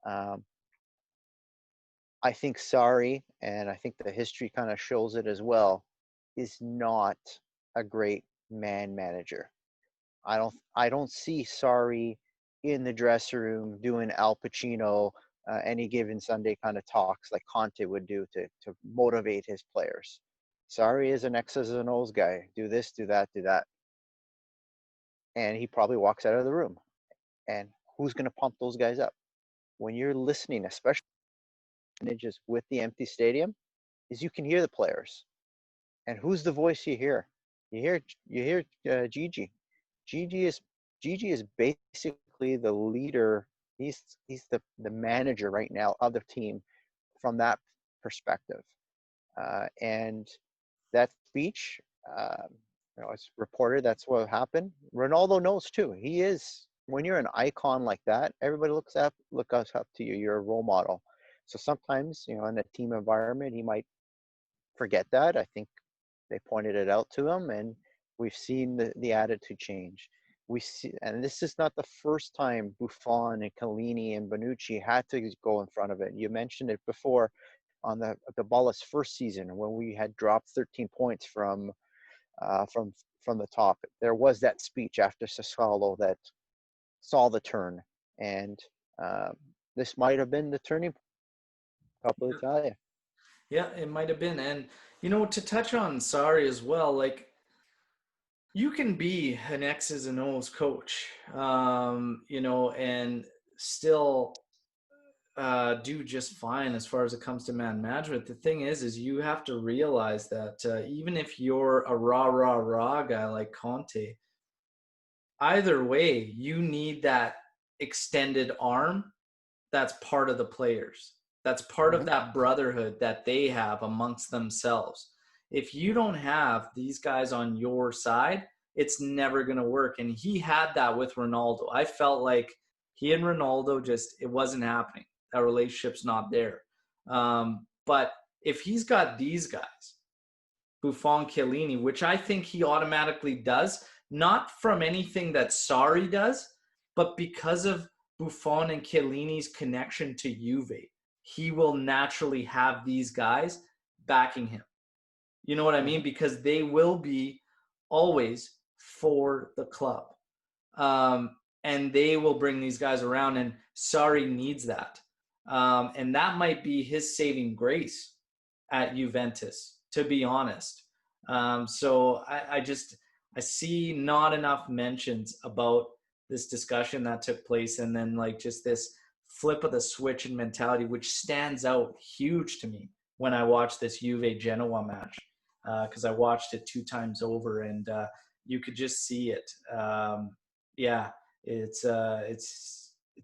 Um, I think Sarri, and I think the history kind of shows it as well, is not a great man manager. I don't see Sarri in the dressing room doing Al Pacino any given Sunday kind of talks like Conte would do to motivate his players. Sarri is an X's and O's guy. Do this, do that, do that, and he probably walks out of the room. And who's going to pump those guys up when you're listening, especially just with the empty stadium? Is you can hear the players, and who's the voice you hear? You hear Gigi. Gigi is Gigi is basically the leader. He's the manager right now of the team from that perspective. And that speech, it's reported that's what happened. Ronaldo knows too. He is when you're an icon like that, everybody looks up to you. You're a role model. So sometimes, in a team environment, he might forget that. I think they pointed it out to him, and we've seen the attitude change. We see, and this is not the first time Buffon and Chiellini and Bonucci had to go in front of it. You mentioned it before on the Dybala''s first season when we had dropped 13 points from the top. There was that speech after Sassuolo that saw the turn, and this might have been the turning point. Couple of tell you. Yeah, it might have been. And, to touch on Sarri as well, like, you can be an X's and O's coach, and still do just fine as far as it comes to man management. The thing is you have to realize that even if you're a rah guy like Conte, either way, you need that extended arm that's part of the players. That's part of Mm-hmm. that brotherhood that they have amongst themselves. If you don't have these guys on your side, it's never going to work. And he had that with Ronaldo. I felt like he and Ronaldo it wasn't happening. That relationship's not there. But if he's got these guys, Buffon, Chiellini, which I think he automatically does, not from anything that Sarri does, but because of Buffon and Chiellini's connection to Juve, he will naturally have these guys backing him. You know what I mean? Mm-hmm. Because they will be always for the club. And they will bring these guys around, and Sarri needs that. And that might be his saving grace at Juventus, to be honest. So I see not enough mentions about this discussion that took place, and then like just this flip of the switch and mentality, which stands out huge to me when I watched this Juve Genoa match, because I watched it 2 times over, and you could just see it. Yeah, it's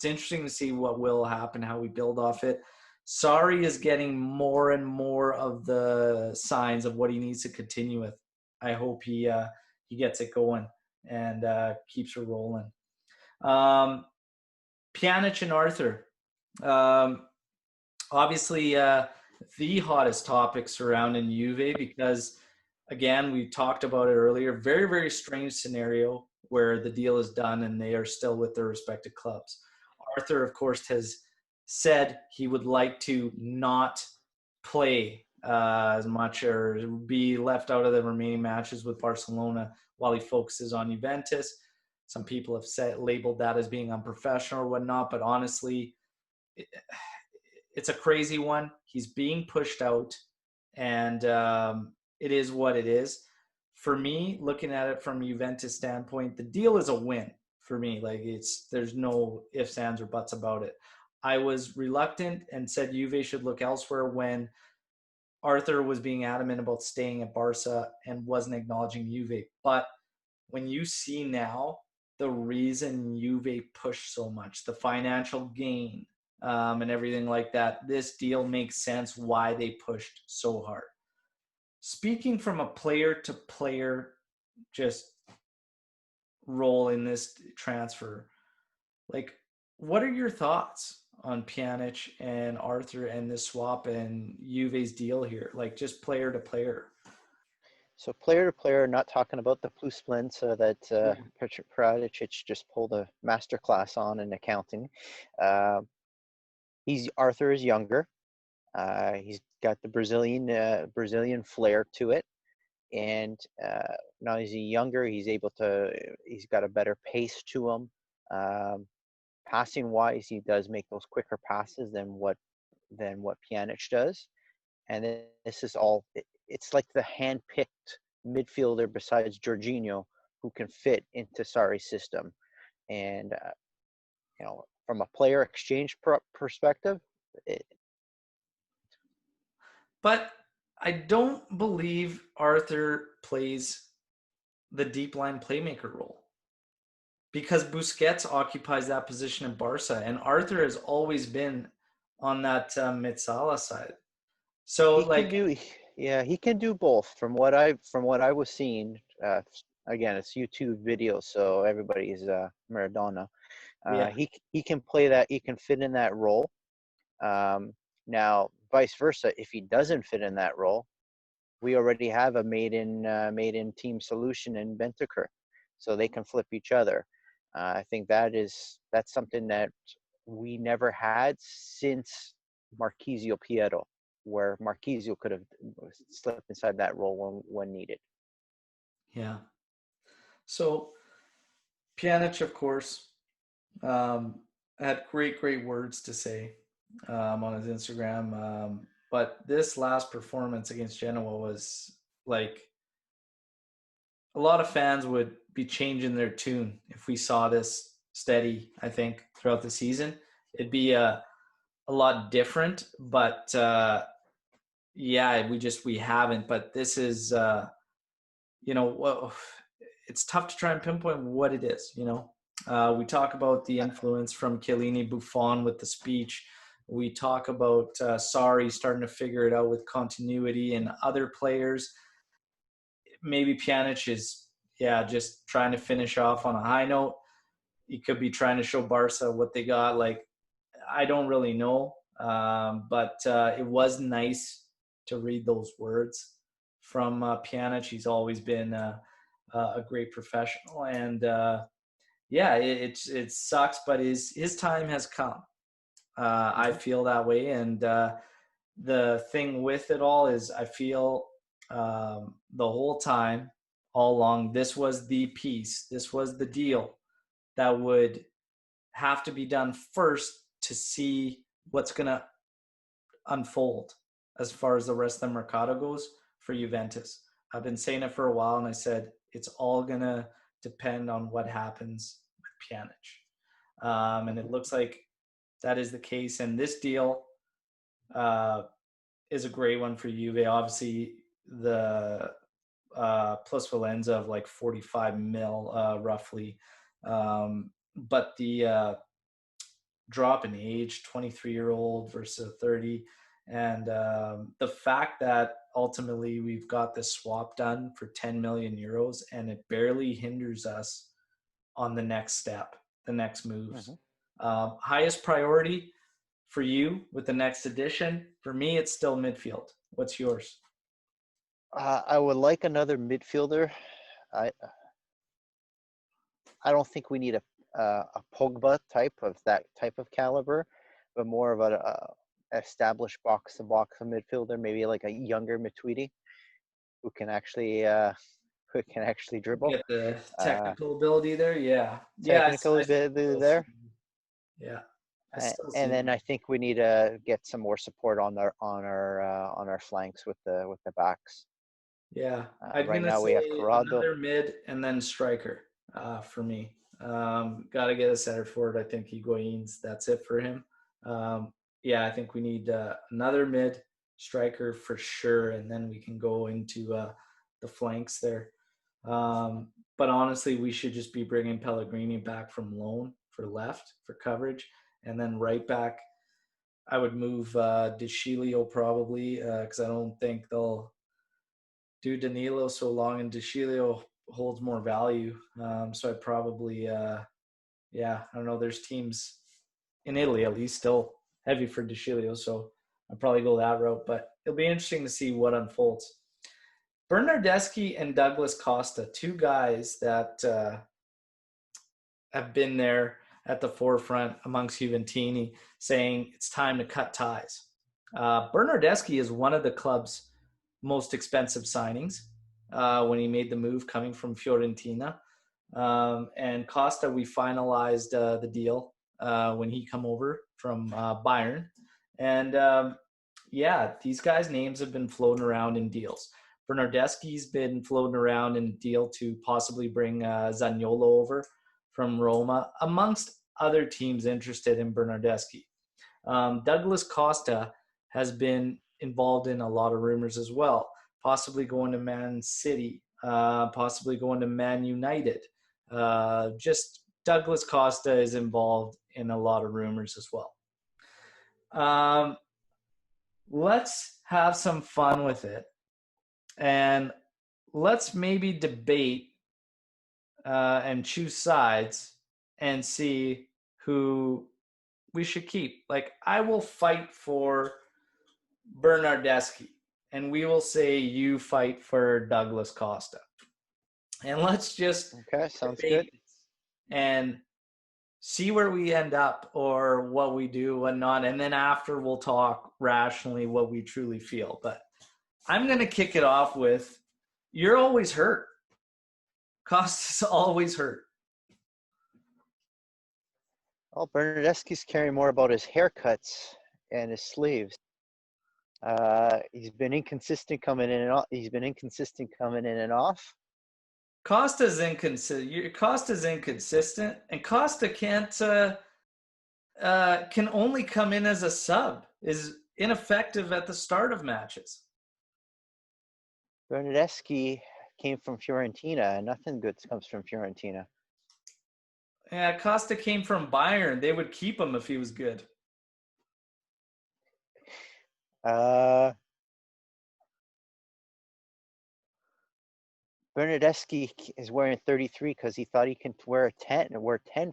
interesting to see what will happen, how we build off it. Sarri is getting more and more of the signs of what he needs to continue with. I hope he gets it going and keeps it rolling. Pjanic and Arthur. Obviously, the hottest topic surrounding Juve because, again, we talked about it earlier. Very, very strange scenario where the deal is done and they are still with their respective clubs. Arthur, of course, has said he would like to not play as much or be left out of the remaining matches with Barcelona while he focuses on Juventus. Some people have labeled that as being unprofessional or whatnot, but honestly, it's a crazy one. He's being pushed out, and it is what it is. For me, looking at it from a Juventus standpoint, the deal is a win for me. Like there's no ifs, ands, or buts about it. I was reluctant and said Juve should look elsewhere when Arthur was being adamant about staying at Barca and wasn't acknowledging Juve. But when you see now the reason Juve pushed so much, the financial gain, and everything like that, this deal makes sense why they pushed so hard. Speaking from a player to player just role in this transfer, like, what are your thoughts on Pjanic and Arthur and this swap and Juve's deal here? Like, just player to player. So player to player, not talking about the plus splints that Yeah. Pradicic just pulled a master class on in accounting. Uh, Arthur is younger. He's got the Brazilian flair to it, and now he's younger. He's got a better pace to him. Um, Passing wise, he does make those quicker passes than what Pjanic does. And this is all. It's like the hand-picked midfielder besides Jorginho who can fit into Sarri's system. And from a player exchange perspective, it, But I don't believe Arthur plays the deep line playmaker role because Busquets occupies that position in Barca, and Arthur has always been on that Mitsala side. So, he can like, do. Yeah, he can do both. From what I was seeing, again, it's YouTube videos, so everybody's Maradona. yeah, He can play that. He can fit in that role. Now, vice versa, if he doesn't fit in that role, we already have a made in team solution in Bentaker, so they can flip each other. I think that's something that we never had since Marquisio Piero, where Marquisio could have slipped inside that role when needed. yeah. So Pjanic, of course, um, had great words to say on his Instagram. But this last performance against Genoa was like a lot of fans would be changing their tune if we saw this steady, I think, throughout the season. It'd be a lot different, but yeah, we haven't. But this is, well, it's tough to try and pinpoint what it is. We talk about the influence from Chiellini, Buffon with the speech. We talk about Sarri starting to figure it out with continuity and other players. Maybe Pjanic is, just trying to finish off on a high note. He could be trying to show Barca what they got. Like, I don't really know, but it was nice to read those words from Pjanic. He's always been a great professional, and it sucks, but his time has come. I Mm-hmm. feel that way, and the thing with it all is I feel the whole time, all along, this was the piece, this was the deal that would have to be done first to see what's going to unfold as far as the rest of the Mercado goes for Juventus. I've been saying it for a while, and I said it's all going to depend on what happens with Pjanic. And it Mm-hmm. looks like that is the case. And this deal is a great one for Juve. Obviously, the plus Valenza of like 45 mil roughly. But the drop in age, 23-year-old versus 30. And the fact that ultimately we've got this swap done for 10 million euros and it barely hinders us on the next step, the next moves. Mm-hmm. Highest priority for you with the next edition? For me, it's still midfield. What's yours? I would like another midfielder. I I don't think we need a Pogba type of that type of caliber, but more of a established box to box midfielder, maybe like a younger Matuidi who can actually dribble. Get the Uh, technical ability there. Yeah. Yeah. Technical I ability still there, see. Yeah. I still and see. then I think we need to get some more support on our flanks with the backs. Yeah, I'm Right gonna now we have say Corrado. another mid and then striker for me. Got to get a center forward. I think Higuain's that's it for him. Um, yeah, I think we need another mid striker for sure, and then we can go into the flanks there. But honestly, we should just be bringing Pellegrini back from loan for left for coverage, and then right back. I would move De Chilio probably because I don't think they'll do Danilo so long, and De Chilio holds more value. So I'd probably, I don't know. There's teams in Italy at least still heavy for De Chilio, so I'd probably go that route. But it'll be interesting to see what unfolds. Bernardeschi and Douglas Costa, two guys that have been there at the forefront amongst Juventini, saying it's time to cut ties. Bernardeschi is one of the club's most expensive signings when he made the move coming from Fiorentina. And Costa, we finalized the deal when he come over from Bayern. And these guys' names have been floating around in deals. Bernardeschi's been floating around in a deal to possibly bring Zaniolo over from Roma, amongst other teams interested in Bernardeschi. Douglas Costa has been involved in a lot of rumors as well, possibly going to Man City, possibly going to Man United. Just Douglas Costa is involved in a lot of rumors as well. Let's have some fun with it. And let's maybe debate and choose sides and see who we should keep. Like, I will fight for Bernardeschi, and we will say you fight for Douglas Costa. And let's just sounds good. And see where we end up or what we do and not. And then after we'll talk rationally what we truly feel. But I'm going to kick it off with, you're always hurt. Costa's always hurt. Well, Bernardeschi's caring more about his haircuts and his sleeves. He's been inconsistent coming in and off. Costa's inconsistent, and Costa can only come in as a sub. Is ineffective at the start of matches. Bernardeschi came from Fiorentina, and nothing good comes from Fiorentina. Yeah, Costa came from Bayern. They would keep him if he was good. Bernardeschi is wearing 33 because he thought he can wear 10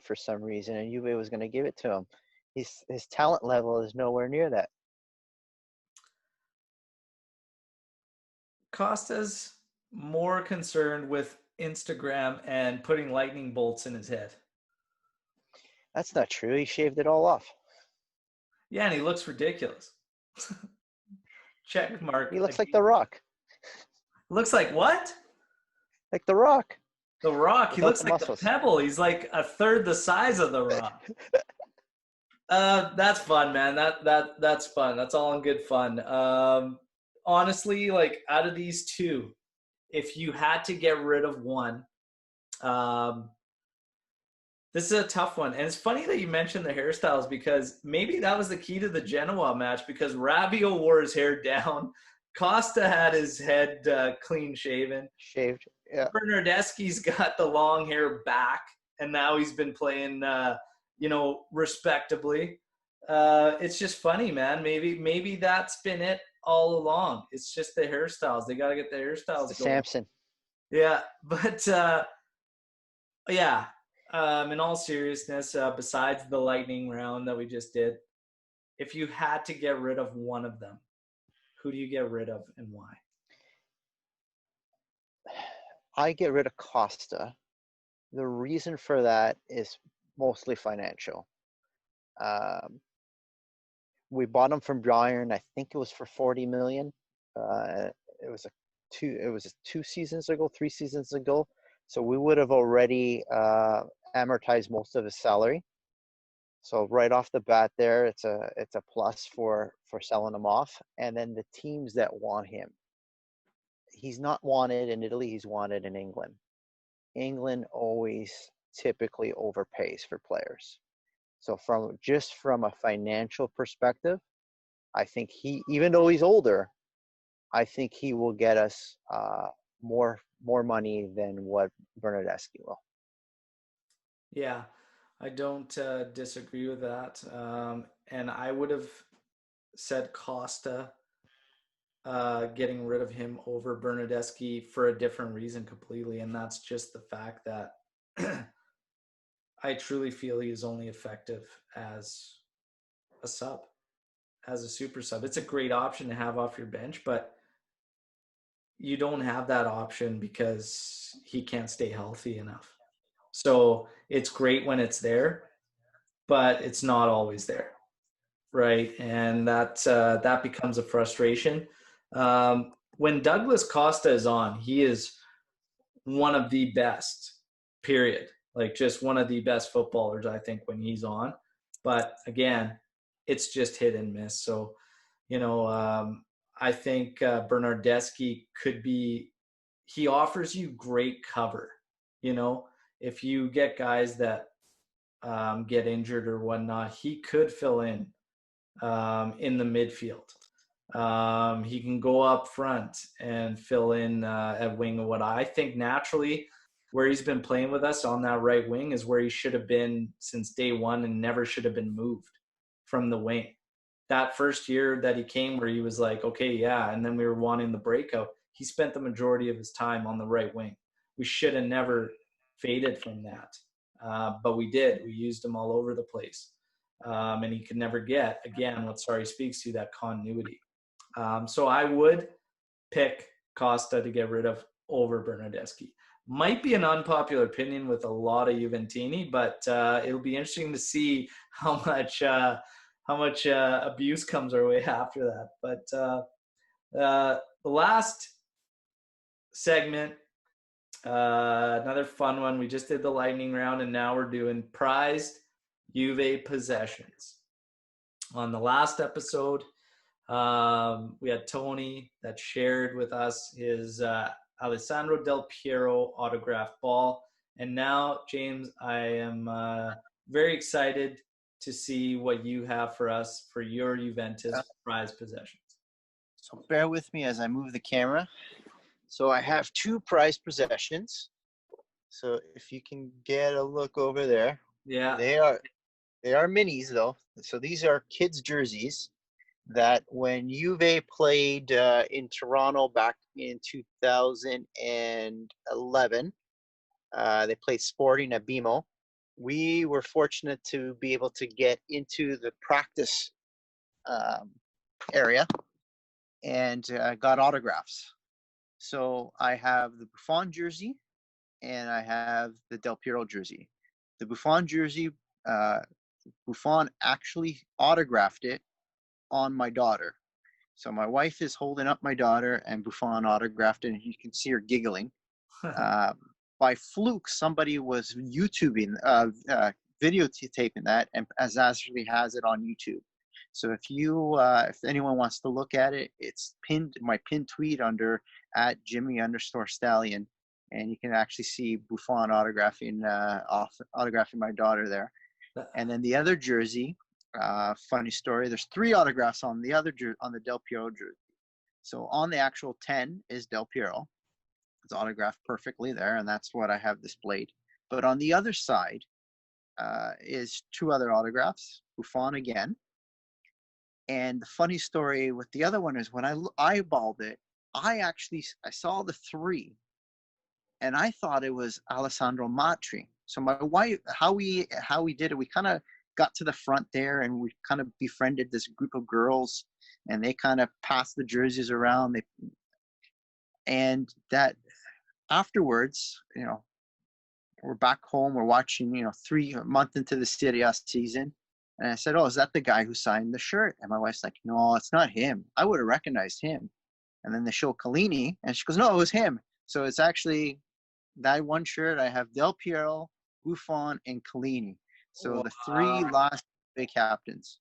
for some reason, and Juve was going to give it to him. His talent level is nowhere near that. Costa's more concerned with Instagram and putting lightning bolts in his head. That's not true. He shaved it all off. Yeah, and he looks ridiculous. Check mark. He looks like The Rock. Looks like what? Like The Rock. The Rock. He looks like muscles. the Pebble. He's like a third the size of The Rock. That's fun, man. That's fun. That's all in good fun. Honestly, like, out of these two, if you had to get rid of one, this is a tough one. And it's funny that you mentioned the hairstyles, because maybe that was the key to the Genoa match, because Rabiot wore his hair down. Costa had his head clean shaven. Shaved, yeah. Bernardeschi's got the long hair back, and now he's been playing, respectably. It's just funny, man. Maybe that's been it all along. It's just the hairstyles. They got to get the hairstyles going. Samson. Yeah, but in all seriousness, besides the lightning round that we just did, if you had to get rid of one of them, who do you get rid of and why? I get rid of Costa. The reason for that is mostly financial. We bought him from Bayern. I think it was for 40 million. It was 3 seasons ago. So we would have already amortized most of his salary. So right off the bat there, it's a plus for selling him off. And then the teams that want him. He's not wanted in Italy, he's wanted in England. England always typically overpays for players. So from a financial perspective, I think even though he's older, I think he will get us more money than what Bernardeschi will. Yeah, I don't disagree with that. And I would have said Costa, getting rid of him over Bernardeschi for a different reason completely, and that's just the fact that I truly feel he is only effective as a sub, as a super sub. It's a great option to have off your bench, but you don't have that option because he can't stay healthy enough. So it's great when it's there, but it's not always there, right? And that becomes a frustration. When Douglas Costa is on, he is one of the best, period. Like just one of the best footballers, I think, when he's on. But again, it's just hit and miss. So, I think Bernardeschi could be, he offers you great cover. If you get guys that get injured or whatnot, he could fill in the midfield. He can go up front and fill in at wing. What I think naturally, where he's been playing with us on that right wing is where he should have been since day one and never should have been moved from the wing. That first year that he came where he was like, okay, yeah, and then we were wanting the breakout, he spent the majority of his time on the right wing. We should have never faded from that. But we did. We used him all over the place. And he could never get, again, what Sarri speaks to, that continuity. So I would pick Costa to get rid of over Bernardeschi. Might be an unpopular opinion with a lot of Juventini, but it'll be interesting to see how much abuse comes our way after that. But the last segment, another fun one. We just did the lightning round, and now we're doing prized Juve possessions. On the last episode, we had Tony that shared with us his Alessandro Del Piero autographed ball. And now, James, I am very excited to see what you have for us for your Juventus prize possessions. So bear with me as I move the camera. So I have two prize possessions. So if you can get a look over there. Yeah. They are minis, though. So these are kids' jerseys that when Juve played in Toronto back in 2011, they played Sporting at BMO. We were fortunate to be able to get into the practice area and got autographs. So I have the Buffon jersey and I have the Del Piero jersey. The Buffon jersey, Buffon actually autographed it on my daughter. So my wife is holding up my daughter and Buffon autographed it, and you can see her giggling. By fluke, somebody was YouTubing, videotaping that, and as actually has it on YouTube. So if anyone wants to look at it, it's pinned, my pinned tweet under @Jimmy_Stallion, and you can actually see Buffon autographing my daughter there. And then the other jersey, funny story, there's 3 autographs on the on the Del Piero jersey. So on the actual 10 is Del Piero. It's autographed perfectly there, and that's what I have displayed. But on the other side is 2 other autographs, Buffon again. And the funny story with the other one is when I eyeballed it, I saw the 3, and I thought it was Alessandro Matri. So my wife, how we did it, we kind of got to the front there, and we kind of befriended this group of girls, and they kind of passed the jerseys around. And that afterwards, we're back home, we're watching, 3 months into the Serie A season. And I said, "Oh, is that the guy who signed the shirt?" And my wife's like, "No, it's not him. I would have recognized him." And then they show Chiellini, and she goes, "No, it was him." So it's actually that one shirt. I have Del Piero, Buffon, and Chiellini. So wow. The 3 last big captains.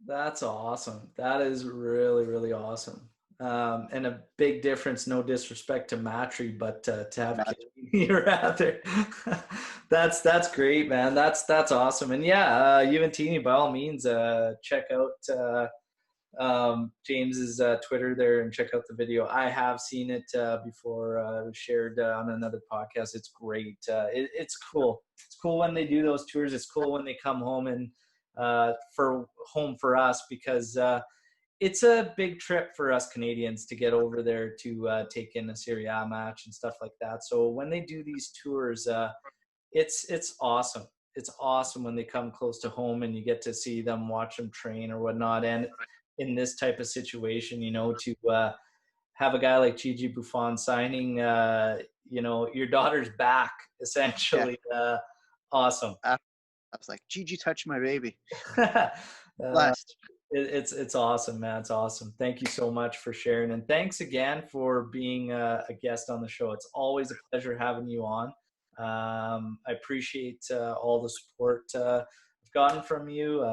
That's awesome. That is really, really awesome. And a big difference, no disrespect to Matri, but to have you're out there. That's great, man. That's awesome. And yeah, Juventini, by all means, check out James's Twitter there and check out the video. I have seen it before. It was shared on another podcast. It's great. It's cool. It's cool when they do those tours. It's cool when they come home and for us because it's a big trip for us Canadians to get over there to take in a Serie A match and stuff like that. So when they do these tours, it's awesome. It's awesome when they come close to home and you get to see them, watch them train or whatnot. And in this type of situation, to have a guy like Gigi Buffon signing, your daughter's back, Yeah. essentially. Awesome. I was like, Gigi touched my baby. uh, Blessed. it's awesome, man. It's awesome. Thank you so much for sharing. And thanks again for being a guest on the show. It's always a pleasure having you on. I appreciate all the support I've gotten from you.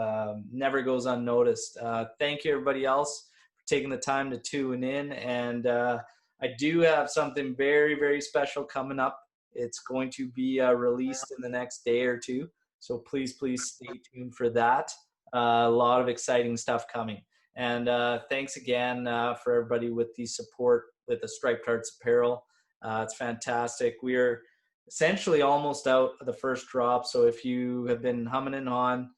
Never goes unnoticed. Thank you, everybody else, for taking the time to tune in. And I do have something very, very special coming up. It's going to be released in the next day or two. So please stay tuned for that. A lot of exciting stuff coming. And thanks again for everybody with the support with the Striped Hearts apparel. It's fantastic. We're essentially almost out of the first drop. So if you have been humming and hawing,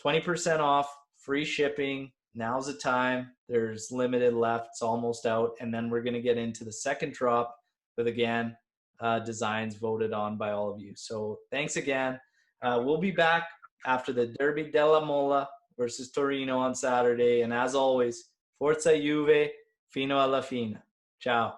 20% off, free shipping. Now's the time. There's limited left. It's almost out. And then we're going to get into the second drop with, again, designs voted on by all of you. So thanks again. We'll be back after the Derby della Mola versus Torino on Saturday. And as always, Forza Juve, fino alla fine. Ciao.